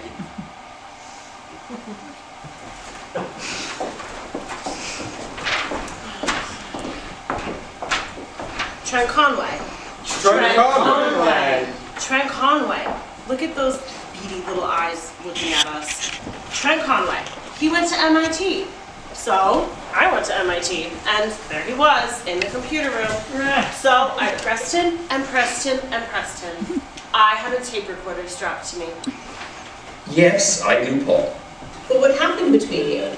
Trent Conway. Trent Conway. Trent Conway. Look at those beady little eyes looking at us. Trent Conway. He went to MIT. So, I went to MIT, and there he was, in the computer room. So, I pressed him, and pressed him, and pressed him. I had a tape recorder strapped to me. Yes, I do, Paul. But what happened between you?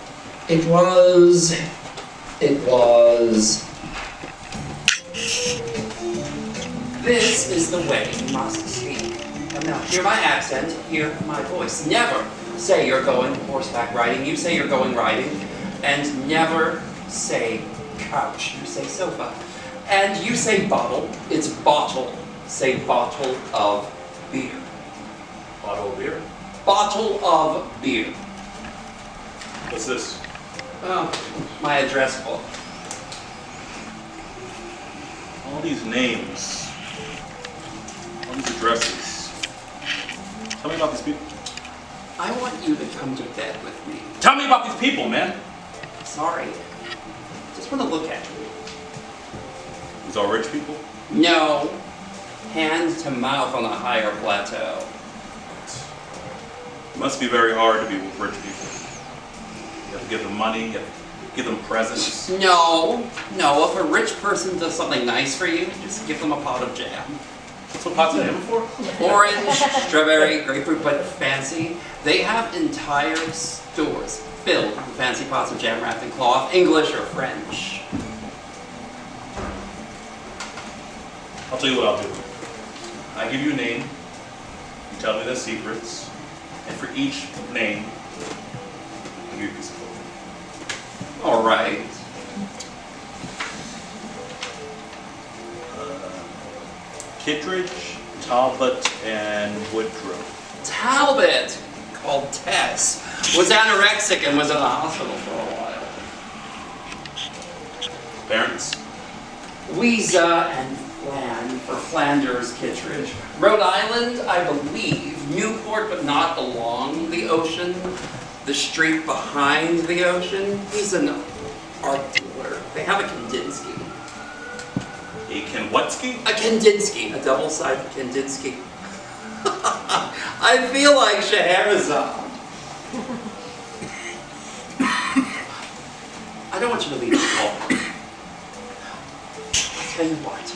It was... This is the way you must speak. And now, hear my accent, hear my voice. Never say you're going horseback riding. You say you're going riding. And never say couch. You say sofa. And you say bottle. It's bottle. Say bottle of beer. Bottle of beer? Bottle of beer. What's this? Oh, my address book. All these names, all these addresses. Tell me about these people. I want you to come to bed with me. Tell me about these people, man. Sorry. Just want to look at you. These all rich people? No. Hand to mouth on a higher plateau. It must be very hard to be with rich people. You have to give them money, you have to give them presents. No. No, if a rich person does something nice for you, just give them a pot of jam. That's what pots of jam for? Orange, strawberry, grapefruit, but fancy. They have entire stores filled with fancy pots of jam wrapped in cloth, English or French. I'll tell you what I'll do. I give you a name, you tell me their secrets, and for each name, I'll give you a piece of clothing. All right. Kittredge, Talbot, and Woodrow. Talbot, called Tess, was anorexic and was in the hospital for a while. Parents? Louisa and Flan for Flanders, Kittredge. Rhode Island, I believe. Newport, but not along the ocean. The street behind the ocean. He's an art dealer. They have a Kandinsky. A Kandinsky? A Kandinsky, a double-sided Kandinsky. I feel like Scheherazade. I don't want you to leave me alone. I'll tell you what.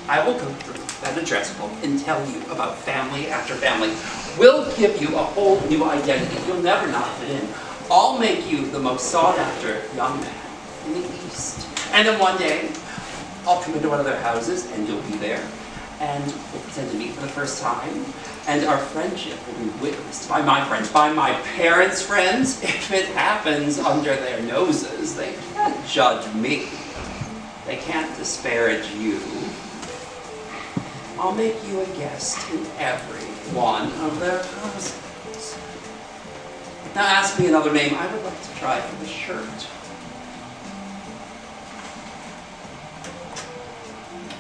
I will go through that address book and tell you about family after family. We'll give you a whole new identity. You'll never not fit in. I'll make you the most sought-after young man in the East. And then one day, I'll come into one of their houses and you'll be there. And we'll pretend to meet for the first time. And our friendship will be witnessed by my friends, by my parents' friends. If it happens under their noses, they can't judge me. They can't disparage you. I'll make you a guest in every one of their houses. Now ask me another name. I would like to try for the shirt.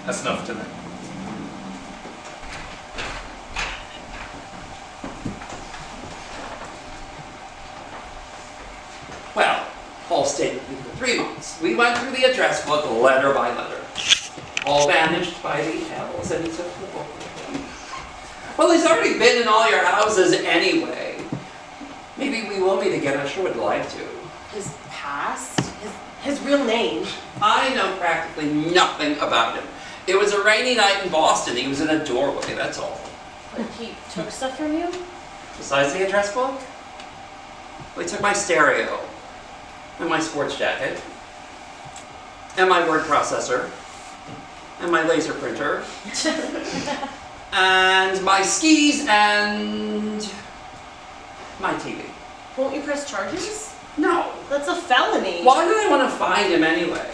That's enough tonight. Well, Paul stayed with me for 3 months. We went through the address book letter by letter. All vanished by the L's, and he took the book with him. Well, he's already been in all your houses anyway. Maybe we will meet again. I sure would like to. His past? His real name? I know practically nothing about him. It was a rainy night in Boston. He was in a doorway, that's all. But he took stuff from you? Besides the address book? Well, he took my stereo, and my sports jacket, and my word processor, and my laser printer, and my skis, and my TV. Won't you press charges? No. That's a felony. Why do they want to find him anyway?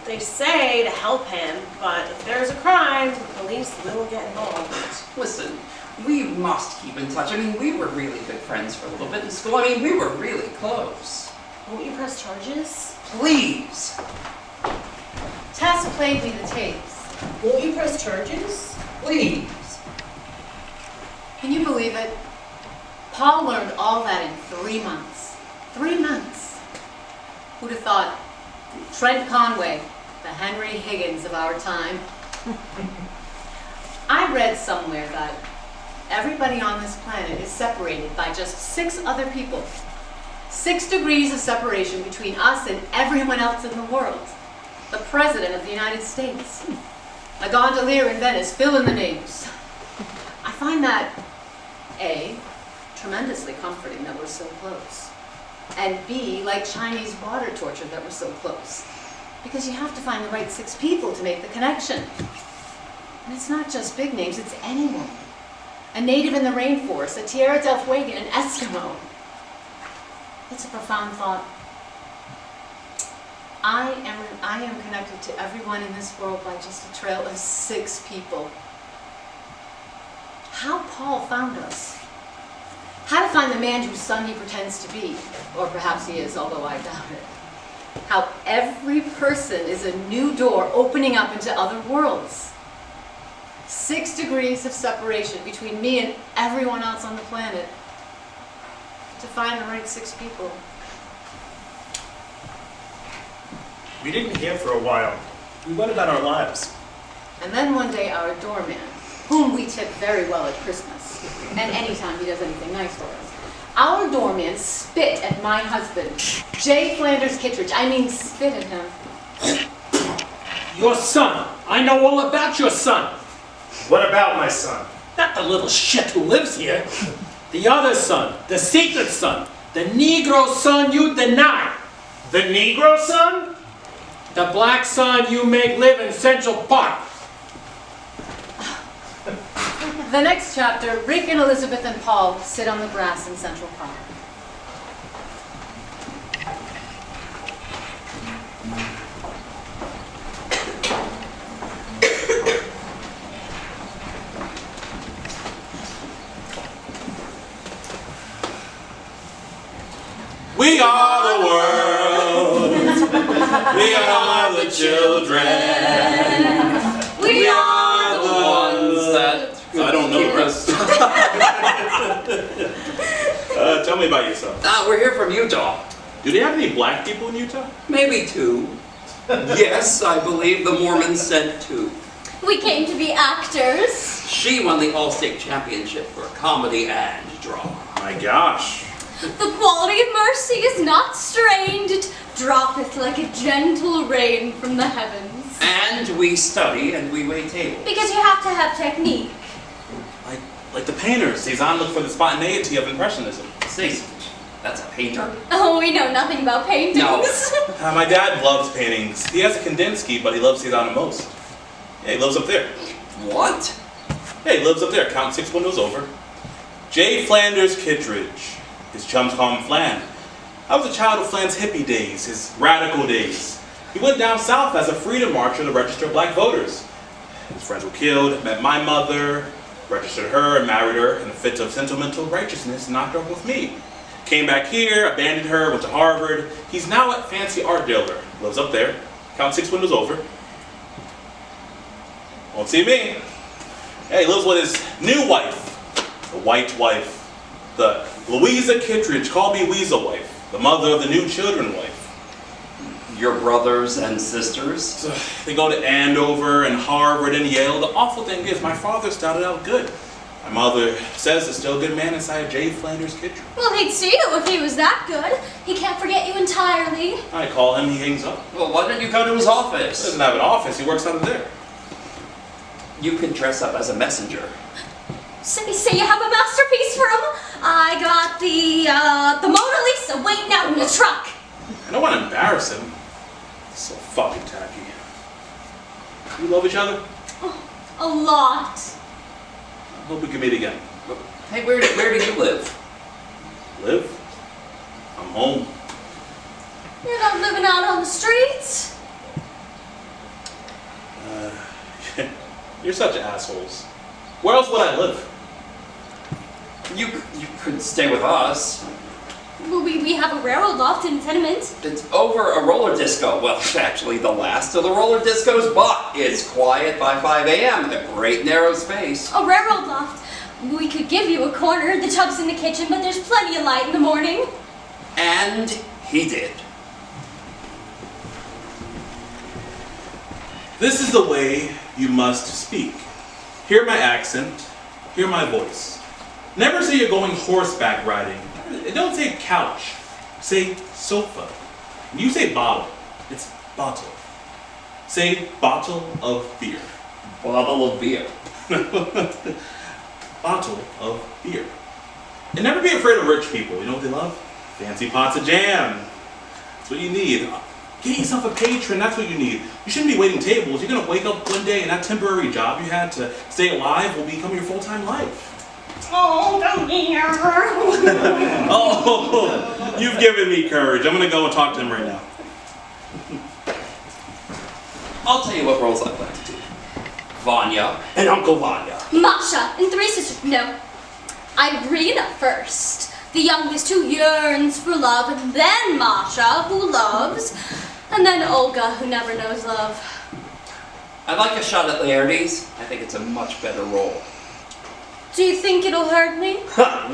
They say to help him, but if there's a crime, the police case we'll get involved. Listen, we must keep in touch. I mean, we were really good friends for a little bit in school. I mean, we were really close. Won't you press charges? Please. Tess played me the tapes. Won't you press charges? Please. Can you believe it? Paul learned all that in 3 months. 3 months. Who'd have thought? Trent Conway, the Henry Higgins of our time. I read somewhere that everybody on this planet is separated by just 6 other people. 6 degrees of separation between us and everyone else in the world. The President of the United States. A gondolier in Venice, fill in the names. I find that, A, tremendously comforting that we're so close. And B, like Chinese water torture that we're so close. Because you have to find the right 6 people to make the connection. And it's not just big names, it's anyone. A native in the rainforest, a Tierra del Fuego, an Eskimo. It's a profound thought. I am connected to everyone in this world by just a trail of 6 people. How Paul found us. How to find the man whose son he pretends to be, or perhaps he is, although I doubt it. How every person is a new door opening up into other worlds. 6 degrees of separation between me and everyone else on the planet. To find the right 6 people. We didn't hear for a while. We went about our lives. And then one day our doorman, whom we tip very well at Christmas, and anytime he does anything nice for us, our doorman spit at my husband, J. Flanders Kittredge. I mean, spit at him. Your son. I know all about your son. What about my son? Not the little shit who lives here. The other son. The secret son. The Negro son you deny. The Negro son? The black son you make live in Central Park. The next chapter, Rick and Elizabeth and Paul sit on the grass in Central Park. We are the world. We are the children. We are the ones that... I don't know the rest. Tell me about yourself. We're here from Utah. Do they have any black people in Utah? Maybe 2. Yes, I believe the Mormons sent 2. We came to be actors. She won the All-State Championship for comedy and drama. My gosh. The quality of mercy is not strained. It droppeth like a gentle rain from the heavens. And we study and we wait tables. Because you have to have technique. Like the painters. Cezanne looked for the spontaneity of Impressionism. See, that's a painter. Oh, we know nothing about paintings. No. My dad loves paintings. He has a Kandinsky, but he loves Cezanne the most. Yeah, he lives up there. What? Yeah, he lives up there. Count 6 windows over. J. Flanders Kittredge. His chums call him Flan. I was a child of Flan's hippie days, his radical days. He went down south as a freedom marcher to register black voters. His friends were killed, met my mother, registered her and married her in a fit of sentimental righteousness, knocked her up with me. Came back here, abandoned her, went to Harvard. He's now a fancy art dealer. Lives up there. Count 6 windows over. Won't see me. Yeah, he lives with his new wife, the white wife, the Louisa Kittredge, call me Weasel wife, the mother of the new children wife. Your brothers and sisters? So they go to Andover and Harvard and Yale. The awful thing is my father started out good. My mother says there's still a good man inside J. Flanders Kittredge. Well, he'd see you if he was that good. He can't forget you entirely. I call him, he hangs up. Well, why don't you go to his He office? doesn't have an office, he works out of there. You can dress up as a messenger. Say you have a masterpiece for him? I got the Mona Lisa waiting out in the truck. I don't want to embarrass him. He's so fucking tacky. You love each other? Oh, a lot. I hope we can meet again. Hey, where do you live? Live? I'm home. You're not living out on the streets? You're such assholes. Where else would I live? You could stay with us. Well, we have a railroad loft in a tenement. It's over a roller disco. Well, it's actually the last of the roller discos, but it's quiet by 5 a.m. A great narrow space. A railroad loft. We could give you a corner. The tub's in the kitchen, but there's plenty of light in the morning. And he did. This is the way you must speak. Hear my accent, hear my voice. Never say you're going horseback riding. Don't say couch, say sofa. When you say bottle, it's bottle. Say bottle of beer. Bottle of beer. Bottle of beer. And never be afraid of rich people. You know what they love? Fancy pots of jam. That's what you need. Get yourself a patron, that's what you need. You shouldn't be waiting tables. You're gonna wake up one day and that temporary job you had to stay alive will become your full-time life. Oh, come here. Oh, you've given me courage. I'm gonna go and talk to him right now. I'll tell you what roles I'd like to do. Vanya and Uncle Vanya. Masha and 3 sisters. No. Irina first. The youngest who yearns for love, and then Masha, who loves, and then Olga, who never knows love. I'd like a shot at Laertes. I think it's a much better role. Do you think it'll hurt me?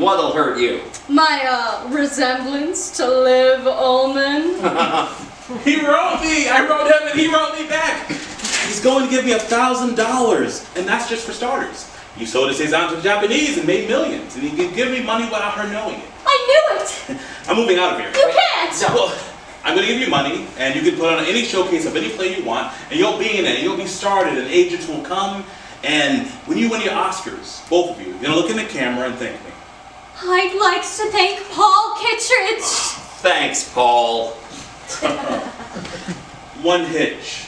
What'll hurt you? My, resemblance to Liv Ullman? He wrote me! I wrote him and he wrote me back! He's going to give me $1,000, and that's just for starters. You sold his design to the Japanese and made millions, and he can give me money without her knowing it. I knew it! I'm moving out of here. You can't! Well, I'm going to give you money, and you can put on any showcase of any play you want, and you'll be in it, and you'll be started, and agents will come, and when you win your Oscars, both of you, you're going to look in the camera and thank me. I'd like to thank Paul Kittredge. Thanks, Paul. One hitch.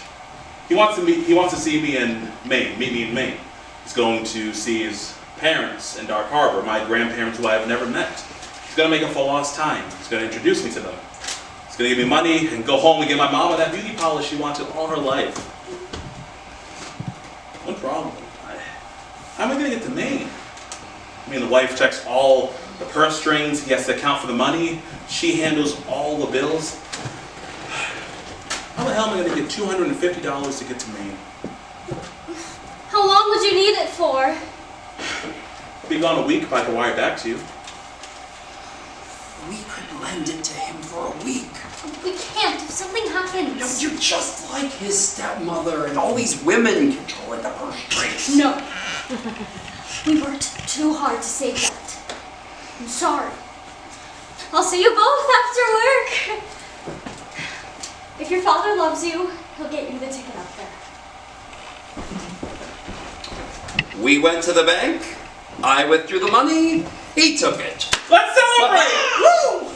He wants to see me in Maine, meet me in Maine. He's going to see his parents in Dark Harbor, my grandparents who I have never met. He's going to make a for lost time. He's going to introduce me to them. He's going to give me money and go home and get my mama that beauty polish she wanted all her life. One problem. How am I going to get to Maine? I mean, the wife checks all the purse strings. He has to account for the money. She handles all the bills. How the hell am I going to get $250 to get to Maine? How long would you need it for? I'll be gone a week if I can wire it back to you. We could lend it to him for a week. We can't if something happens. No, you're just like his stepmother and all these women controlling the purse strings. No. We worked too hard to save that. I'm sorry. I'll see you both after work. If your father loves you, he'll get you the ticket up there. We went to the bank. I withdrew the money. He took it. Let's celebrate! Woo!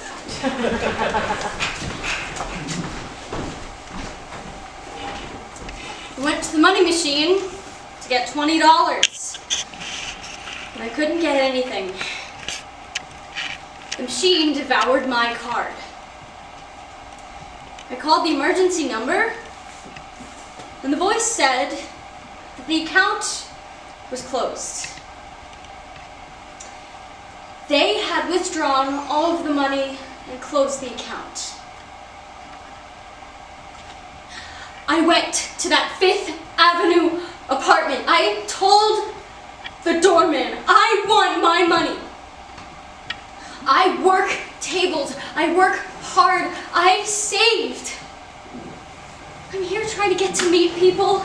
I went to the money machine to get $20. But I couldn't get anything. The machine devoured my card. I called the emergency number, and the voice said that the account was closed. They had withdrawn all of the money and closed the account. I went to that 5th Avenue apartment. I told the doorman I want my money. I work tables. I work hard. I saved. I'm here trying to get to meet people.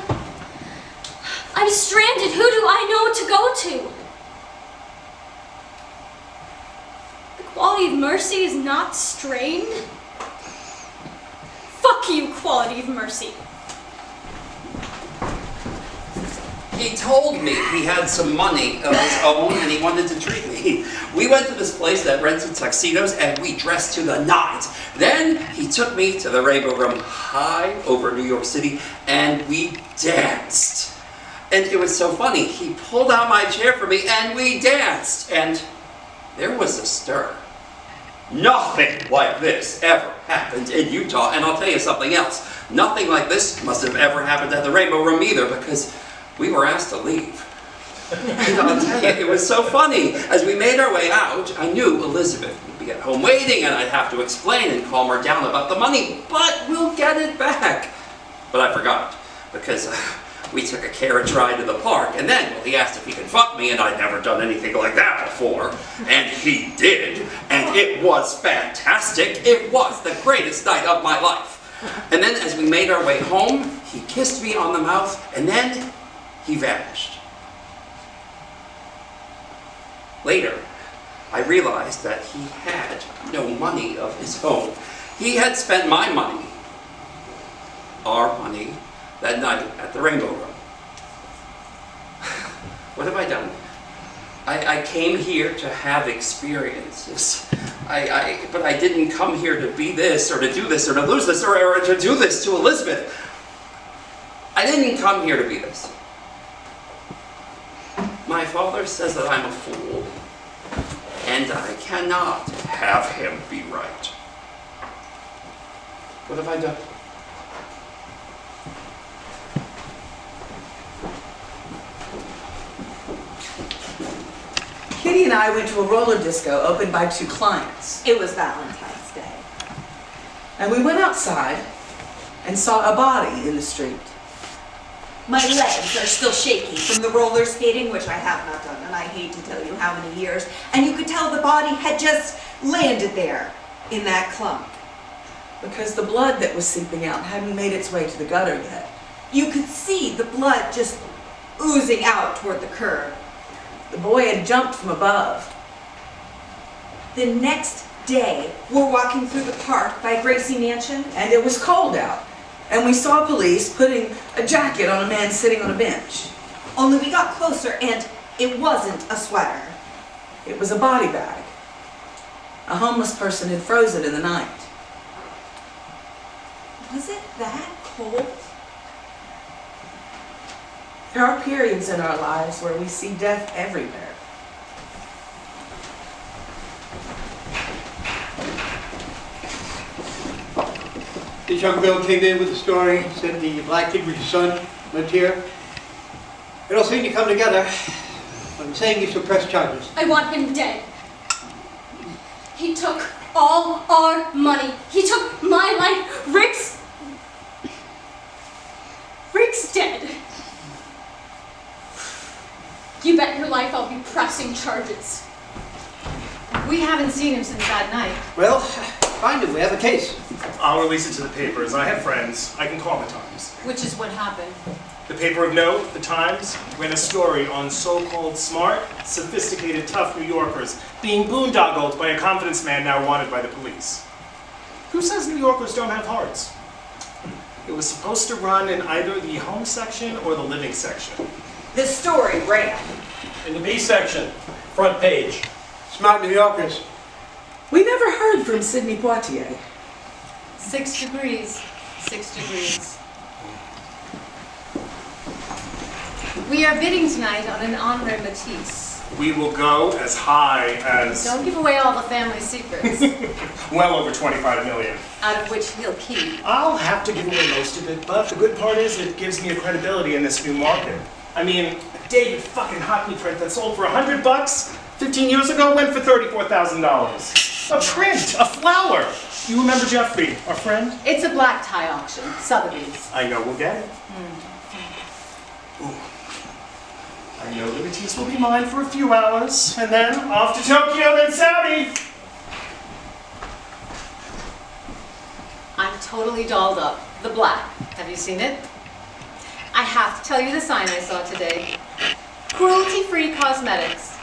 I'm stranded. Who do I know to go to? The quality of mercy is not strained. Fuck you, quality of mercy. He told me he had some money of his own and he wanted to treat me. We went to this place that rented tuxedos and we dressed to the nines. Then he took me to the Rainbow Room high over New York City and we danced. And it was so funny. He pulled out my chair for me and we danced. And there was a stir. Nothing like this ever happened in Utah. And I'll tell you something else. Nothing like this must have ever happened at the Rainbow Room either, because we were asked to leave. And I'll tell you, it was so funny. As we made our way out, I knew Elizabeth would be at home waiting, and I'd have to explain and calm her down about the money, but we'll get it back. But I forgot, because we took a carriage ride to the park, and then, well, he asked if he could fuck me, and I'd never done anything like that before. And he did, and it was fantastic. It was the greatest night of my life. And then as we made our way home, he kissed me on the mouth, and then he vanished. Later, I realized that he had no money of his own. He had spent my money, our money, that night at the Rainbow Room. What have I done? I came here to have experiences. But I didn't come here to be this, or to do this, or to lose this, or to do this to Elizabeth. I didn't come here to be this. My father says that I'm a fool, and I cannot have him be right. What have I done? Kitty and I went to a roller disco opened by 2 clients. It was Valentine's Day. And we went outside and saw a body in the street. My legs are still shaky from the roller skating, which I have not done, and I hate to tell you how many years. And you could tell the body had just landed there in that clump. Because the blood that was seeping out hadn't made its way to the gutter yet. You could see the blood just oozing out toward the curb. The boy had jumped from above. The next day, we're walking through the park by Gracie Mansion. And it was cold out. And we saw police putting a jacket on a man sitting on a bench. Only we got closer and it wasn't a sweater. It was a body bag. A homeless person had frozen in the night. Was it that cold? There are periods in our lives where we see death everywhere. This young girl came in with a story, said the black kid was your son, lived here. It all seemed to come together. I'm saying you should press charges. I want him dead. He took all our money. He took my life. Rick's dead. You bet your life I'll be pressing charges. We haven't seen him since that night. Well, find him. We have a case. I'll release it to the papers. I have friends. I can call the Times. Which is what happened. The paper of note, the Times, ran a story on so-called smart, sophisticated, tough New Yorkers being boondoggled by a confidence man now wanted by the police. Who says New Yorkers don't have hearts? It was supposed to run in either the home section or the living section. The story ran In the B section, front page. Smart New Yorkers. We never heard from Sidney Poitier. 6 degrees. 6 degrees. We are bidding tonight on an Henri Matisse. We will go as high as, Don't give away all the family secrets, well over 25 million. out of which he'll keep. I'll have to give away most of it, but the good part is it gives me a credibility in this new market. I mean, a David fucking Hockney print that sold for $100 15 years ago went for $34,000. A print, a flower. You remember Jeffrey, our friend? It's a black tie auction, Sotheby's. I know we'll get it. Ooh. I know the Matisse will be mine for a few hours, and then off to Tokyo, then Saudi. I'm totally dolled up. The black. Have you seen it? I have to tell you the sign I saw today. Cruelty-free cosmetics.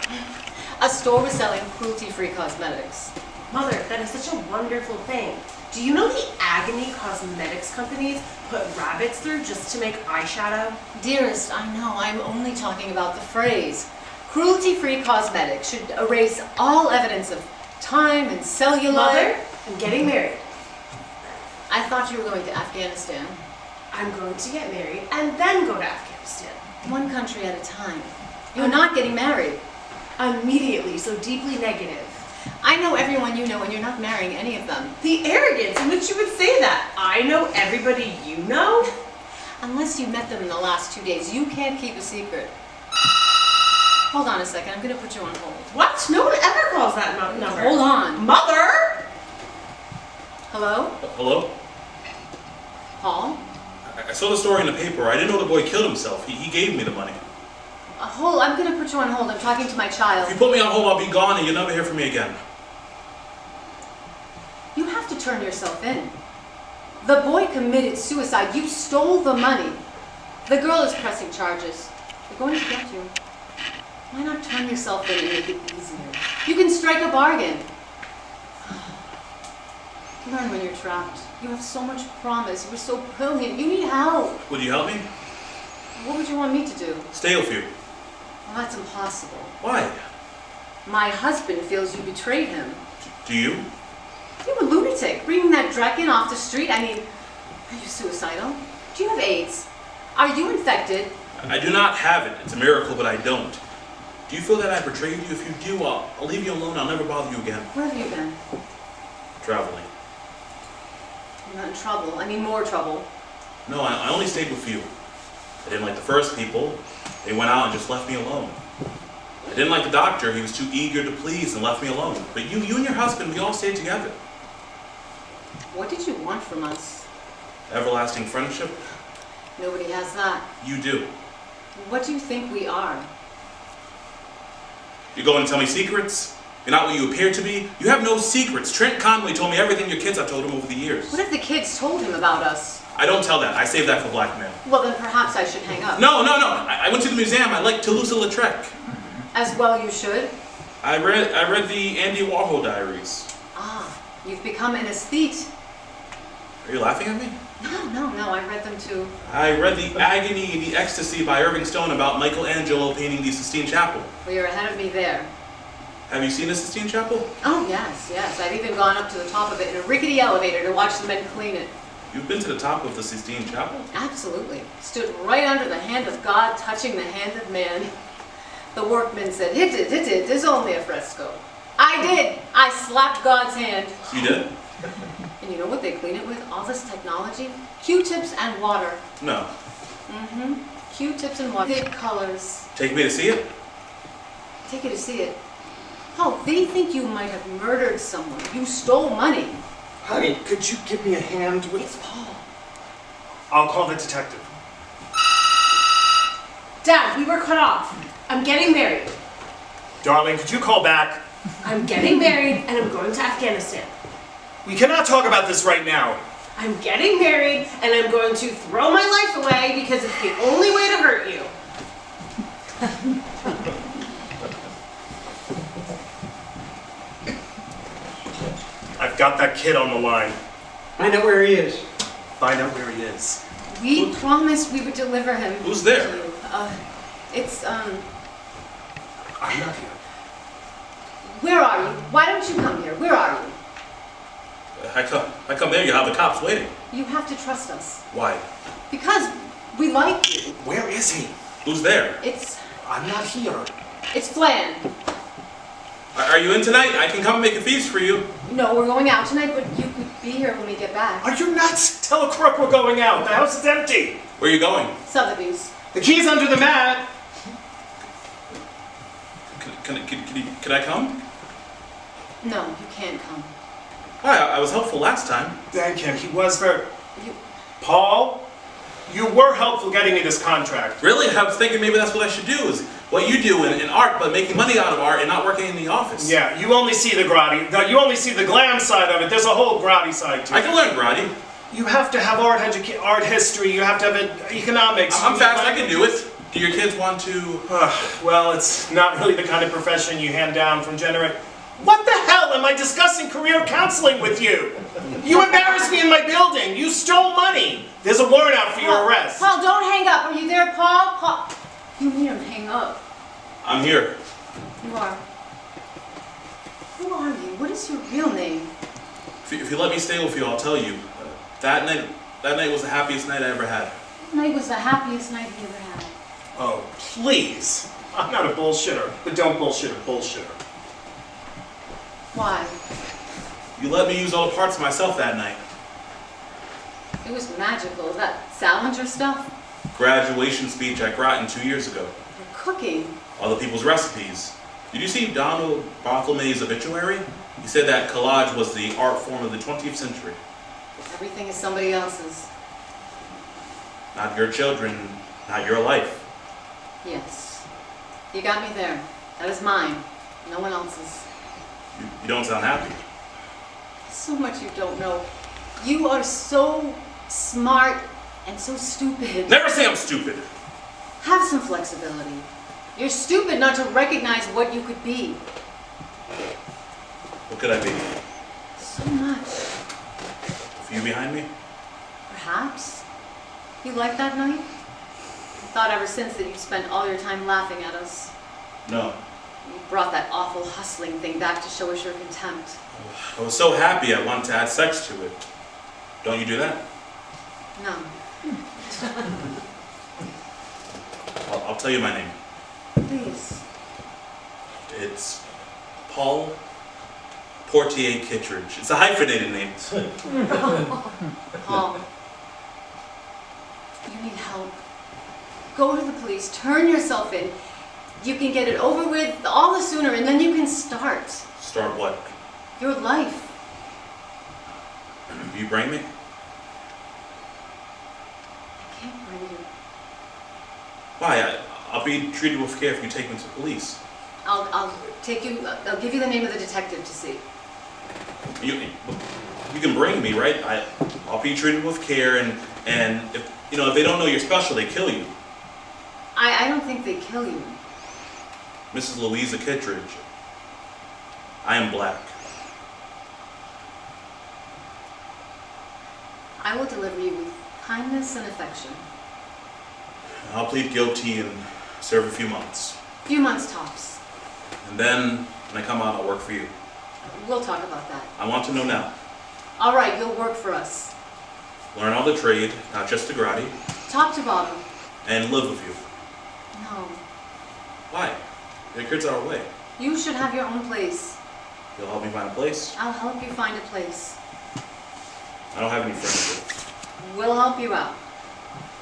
A store was selling cruelty-free cosmetics. Mother, that is such a wonderful thing. Do you know the agony cosmetics companies put rabbits through just to make eyeshadow? Dearest, I know, I'm only talking about the phrase. Cruelty-free cosmetics should erase all evidence of time and celluloid. Mother, I'm getting married. I thought you were going to Afghanistan. I'm going to get married and then go to Afghanistan. One country at a time. You're not getting married. Immediately, so deeply negative. I know everyone you know and you're not marrying any of them. The arrogance in which you would say that. I know everybody you know? Unless you met them in the last 2 days, you can't keep a secret. Hold on a second, I'm gonna put you on hold. What? No one ever calls that number. Hold on. Mother? Hello? Hello? Paul? I saw the story in the paper. I didn't know the boy killed himself. He gave me the money. I'm gonna put you on hold. I'm talking to my child. If you put me on hold, I'll be gone and you'll never hear from me again. You have to turn yourself in. The boy committed suicide. You stole the money. The girl is pressing charges. They're going to get you. Why not turn yourself in and make it easier? You can strike a bargain. Learn when you're trapped. You have so much promise. You're so brilliant. You need help. Would you help me? What would you want me to do? Stay with you. Well, that's impossible. Why? My husband feels you betrayed him. Do you? You're a lunatic, bringing that Draken off the street. I mean, are you suicidal? Do you have AIDS? Are you infected? I do not have it. It's a miracle, but I don't. Do you feel that I betrayed you? If you do, I'll leave you alone. I'll never bother you again. Where have you been? Traveling. You're not in trouble. I mean, more trouble. No, I only stayed with you. I didn't like the first people. They went out and just left me alone. I didn't like the doctor. He was too eager to please and left me alone. But you and your husband, we all stayed together. What did you want from us? Everlasting friendship? Nobody has that. You do. What do you think we are? You're going to tell me secrets? You're not what you appear to be? You have no secrets. Trent Conway told me everything your kids have told him over the years. What if the kids told him about us? I don't tell that. I save that for blackmail. Well, then perhaps I should hang up. No. I went to the museum. I like Toulouse-Lautrec. As well you should. I read the Andy Warhol diaries. Ah, you've become an aesthete. Are you laughing at me? No, I read them too. I read The Agony and the Ecstasy by Irving Stone about Michelangelo painting the Sistine Chapel. Well, you're ahead of me there. Have you seen the Sistine Chapel? Oh, yes. I've even gone up to the top of it in a rickety elevator to watch the men clean it. You've been to the top of the Sistine Chapel? Absolutely. Stood right under the hand of God, touching the hand of man. The workmen said, "Hit it, there's only a fresco." I did. I slapped God's hand. You did? And you know what they clean it with? All this technology? Q-tips and water. No. Mm-hmm. Q-tips and water. Big colors. Take me to see it? Take you to see it. Oh, they think you might have murdered someone. You stole money. Honey, could you give me a hand with... It's Paul. I'll call the detective. Dad, we were cut off. I'm getting married. Darling, could you call back? I'm getting married and I'm going to Afghanistan. We cannot talk about this right now. I'm getting married and I'm going to throw my life away because it's the only way to hurt you. I've got that kid on the line. Find out where he is. Find out where he is. We promised we would deliver him. Who's there? to you. I'm not here. Where are you? Why don't you come here? Where are you? I come there, you have the cops waiting. You have to trust us. Why? Because we like you. Where is he? Who's there? I'm not here. It's Flan. Are you in tonight? I can come make a feast for you. No, we're going out tonight, but you could be here when we get back. Are you nuts? Tell a crook we're going out. The house is empty. Where are you going? Sotheby's. The key's under the mat. Can I come? No, you can't come. Why? I was helpful last time. Thank him. He was very... Paul, you were helpful getting me this contract. Really? I was thinking maybe that's what I should do, is what you do in art, but making money out of art and not working in the office. Yeah, you only see the grotty. You only see the glam side of it. There's a whole grotty side to it. I can learn grotty. You have to have art history. You have to have economics. I'm fast. I can do it. Do your kids want to... Well, it's not really the kind of profession you hand down from generation... What the hell am I discussing career counseling with you? You embarrassed me in my building. You stole money. There's a warrant out for your arrest. Paul, don't hang up. Are you there, Paul? Paul. You need him to hang up. I'm here. You are. Who are you? What is your real name? If you let me stay with you, I'll tell you. That night was the happiest night I ever had. That night was the happiest night he ever had. Oh, please. I'm not a bullshitter, but don't bullshit a bullshitter. Why? You let me use all the parts of myself that night. It was magical. That Salinger stuff. Graduation speech at Groton 2 years ago. The cooking. Other people's recipes. Did you see Donald Bartholomew's obituary? He said that collage was the art form of the 20th century. Everything is somebody else's. Not your children, not your life. Yes. You got me there. That is mine. No one else's. You don't sound happy. So much you don't know. You are so smart and so stupid. Never say I'm stupid. Have some flexibility. You're stupid not to recognize what you could be. What could I be? So much. A few behind me? Perhaps. You like that night? I thought ever since that you'd spent all your time laughing at us. No. You brought that awful hustling thing back to show us your contempt. I was so happy I wanted to add sex to it. Don't you do that? No. I'll tell you my name. Please. It's Paul Portier Kittredge. It's a hyphenated name. Paul. You need help. Go to the police. Turn yourself in. You can get it over with all the sooner, and then you can start. Start what? Your life. Will you bring me? I can't bring you. Why? I'll be treated with care if you take me to police. I'll take you. I'll give you the name of the detective to see. You can bring me, right? I'll be treated with care, and if they don't know you're special, they kill you. I don't think they kill you. Mrs. Louisa Kittredge. I am black. I will deliver you with kindness and affection. I'll plead guilty and serve a few months. A few months tops. And then, when I come out, I'll work for you. We'll talk about that. I want to know now. All right, you'll work for us. Learn all the trade, not just the grati, Top to bottom. and live with you. No. Why? Your kids are away. You should have your own place. You'll help me find a place? I'll help you find a place. I don't have any furniture. We'll help you out.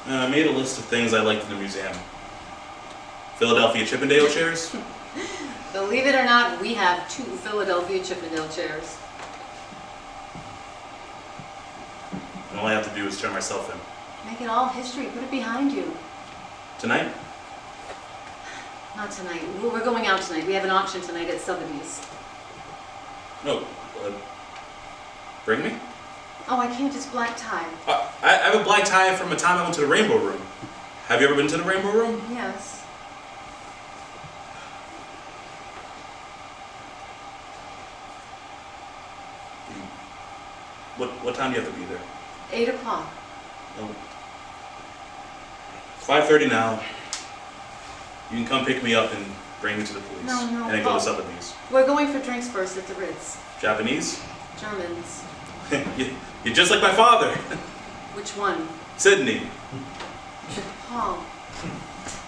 I made a list of things I liked in the museum. Philadelphia Chippendale chairs? Believe it or not, we have 2 Philadelphia Chippendale chairs. And all I have to do is turn myself in. Make it all history. Put it behind you. Tonight? Not tonight. We're going out tonight. We have an auction tonight at Sotheby's. No. Bring me? Oh, I can't. It's black tie. I have a black tie from a time I went to the Rainbow Room. Have you ever been to the Rainbow Room? Yes. What time do you have to be there? 8 o'clock. No. 5:30 now. You can come pick me up and bring me to the police. No. And then go to Sotheby's. We're going for drinks first at the Ritz. Japanese? Germans. You're just like my father. Which one? Sydney. Paul.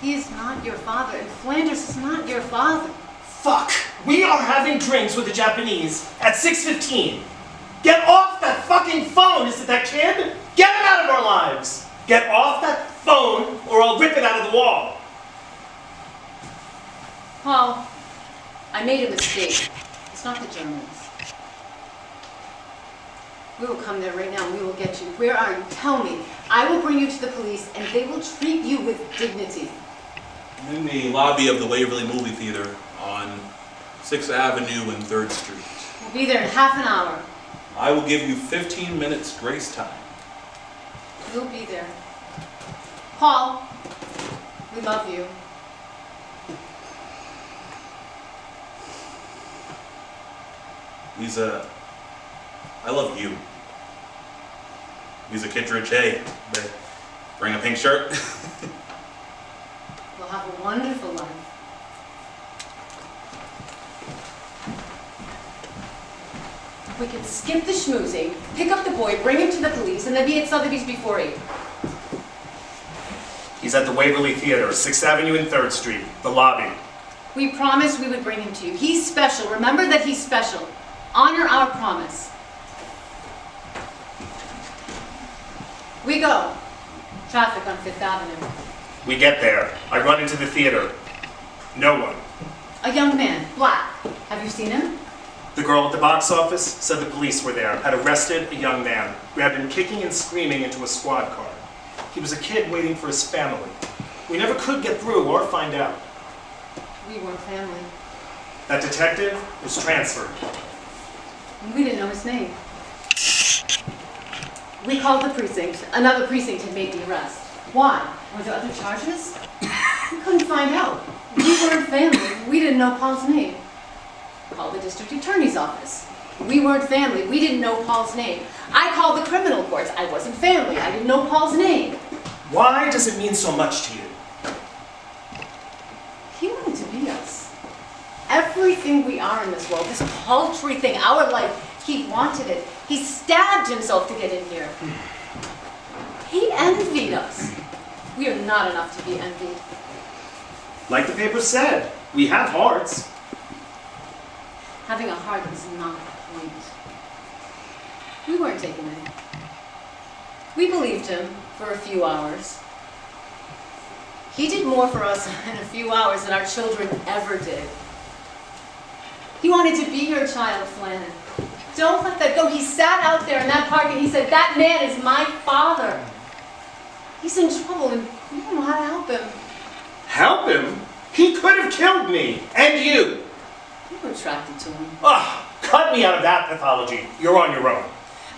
He is not your father, and Flanders is not your father. Fuck! We are having drinks with the Japanese at 6:15. Get off that fucking phone! Is it that kid? Get him out of our lives! Get off that phone or I'll rip it out of the wall! Paul, I made a mistake. It's not the Germans. We will come there right now and we will get you. Where are you? Tell me. I will bring you to the police and they will treat you with dignity. I'm in the lobby of the Waverly Movie Theater on 6th Avenue and 3rd Street. We'll be there in half an hour. I will give you 15 minutes grace time. You'll be there. Paul, we love you. Lisa, I love you. Lisa Kittredge, hey, bring a pink shirt. We'll have a wonderful life. We can skip the schmoozing, pick up the boy, bring him to the police, and then be at Sotheby's before 8. He's at the Waverly Theater, 6th Avenue and 3rd Street, the lobby. We promised we would bring him to you. He's special. Remember that he's special. Honor our promise. We go. Traffic on Fifth Avenue. We get there. I run into the theater. No one. A young man, black. Have you seen him? The girl at the box office said the police were there, had arrested a young man who had been kicking and screaming into a squad car. He was a kid waiting for his family. We never could get through or find out. We weren't family. That detective was transferred. And we didn't know his name. We called the precinct. Another precinct had made the arrest. Why? Were there other charges? We couldn't find out. We weren't family. We didn't know Paul's name. Called the district attorney's office. We weren't family. We didn't know Paul's name. I called the criminal courts. I wasn't family. I didn't know Paul's name. Why does it mean so much to you? He wanted to be us. Everything we are in this world, this paltry thing, our life, he wanted it. He stabbed himself to get in here. He envied us. We are not enough to be envied. Like the paper said, we have hearts. Having a heart is not the point. We weren't taken in. We believed him for a few hours. He did more for us in a few hours than our children ever did. He wanted to be your child, Flannan. Don't let that go. He sat out there in that park and he said, "That man is my father. He's in trouble and we don't know how to help him." Help him? He could have killed me. And you. You were attracted to him. Ah, cut me out of that pathology. You're on your own.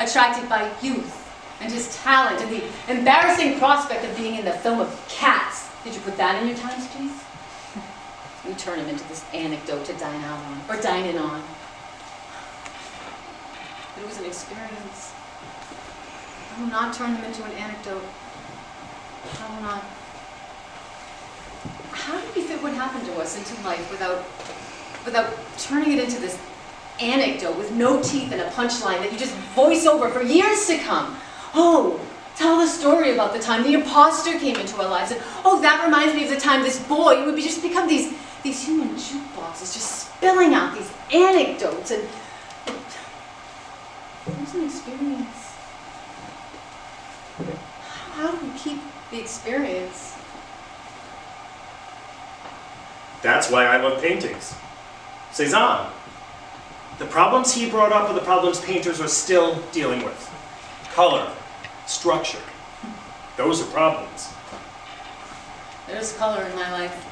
Attracted by youth and his talent and the embarrassing prospect of being in the film of Cats. Did you put that in your times, please? You turn him into this anecdote to dine out on, or dine in on. But it was an experience. I will not turn him into an anecdote. I will not. How do we fit what happened to us into life without turning it into this anecdote with no teeth and a punchline that you just voice over for years to come? Oh, tell the story about the time the imposter came into our lives. And oh, that reminds me of the time this boy would just become these human jukeboxes, just spilling out these anecdotes. And it was an experience. How do we keep the experience? That's why I love paintings. Cézanne. The problems he brought up are the problems painters are still dealing with. Color, structure. Those are problems. There's color in my life,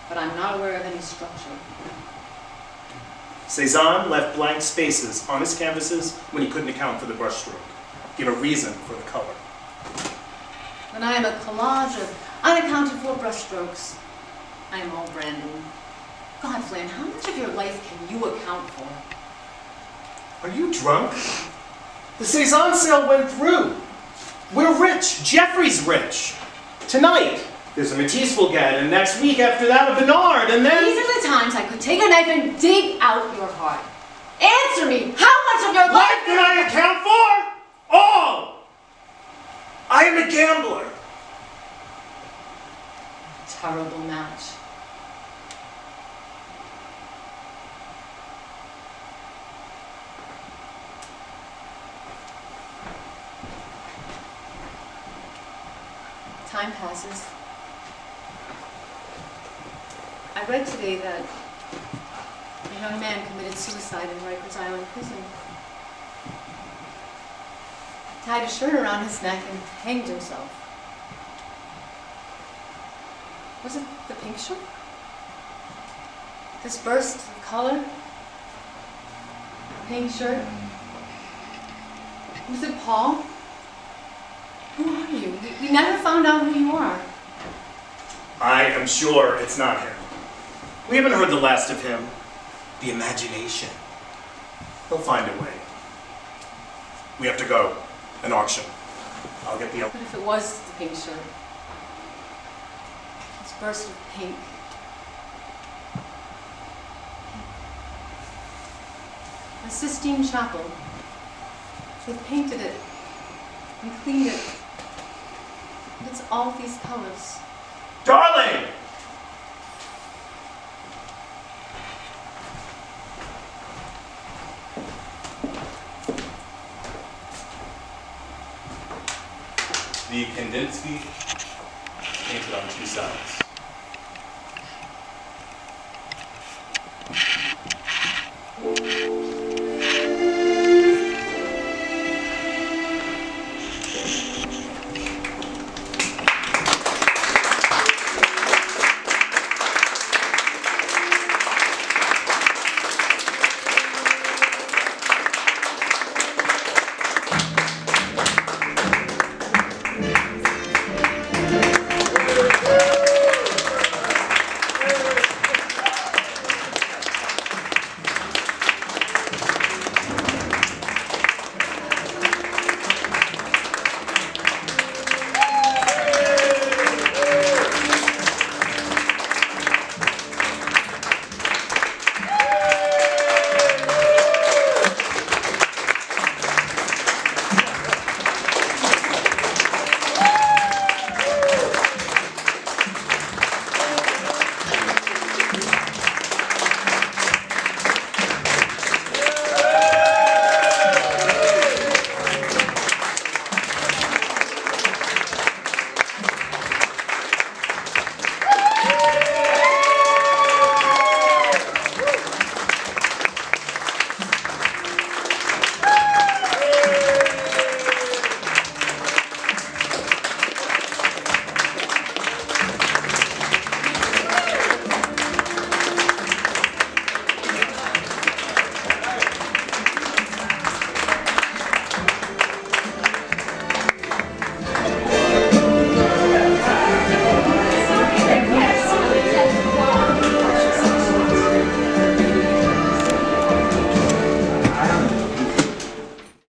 but I'm not aware of any structure. Cézanne left blank spaces on his canvases when he couldn't account for the brushstroke. Give a reason for the color. When I am a collage of unaccounted for brushstrokes, I am all Brandon. God, Flan, how much of your life can you account for? Are you drunk? The Cézanne sale went through. We're rich. Jeffrey's rich. Tonight, there's a Matisse we'll get, and next week after that, a Bernard, and then... These are the times I could take a knife and dig out your heart. Answer me! How much of your life can I account for? All! I am a gambler. Terrible match. Time passes. I read today that a young man committed suicide in Rikers Island prison. Tied a shirt around his neck and hanged himself. Was it the pink shirt? This burst of color? Pink shirt? Was it Paul? Who are you? We never found out who you are. I am sure it's not him. We haven't heard the last of him. The imagination. He'll find a way. We have to go. An auction. I'll get the... What if it was the pink shirt? This burst of pink. The Sistine Chapel. They painted it and cleaned it. And it's all these colors. Darling! D. Kandinsky, painted on 2 sides.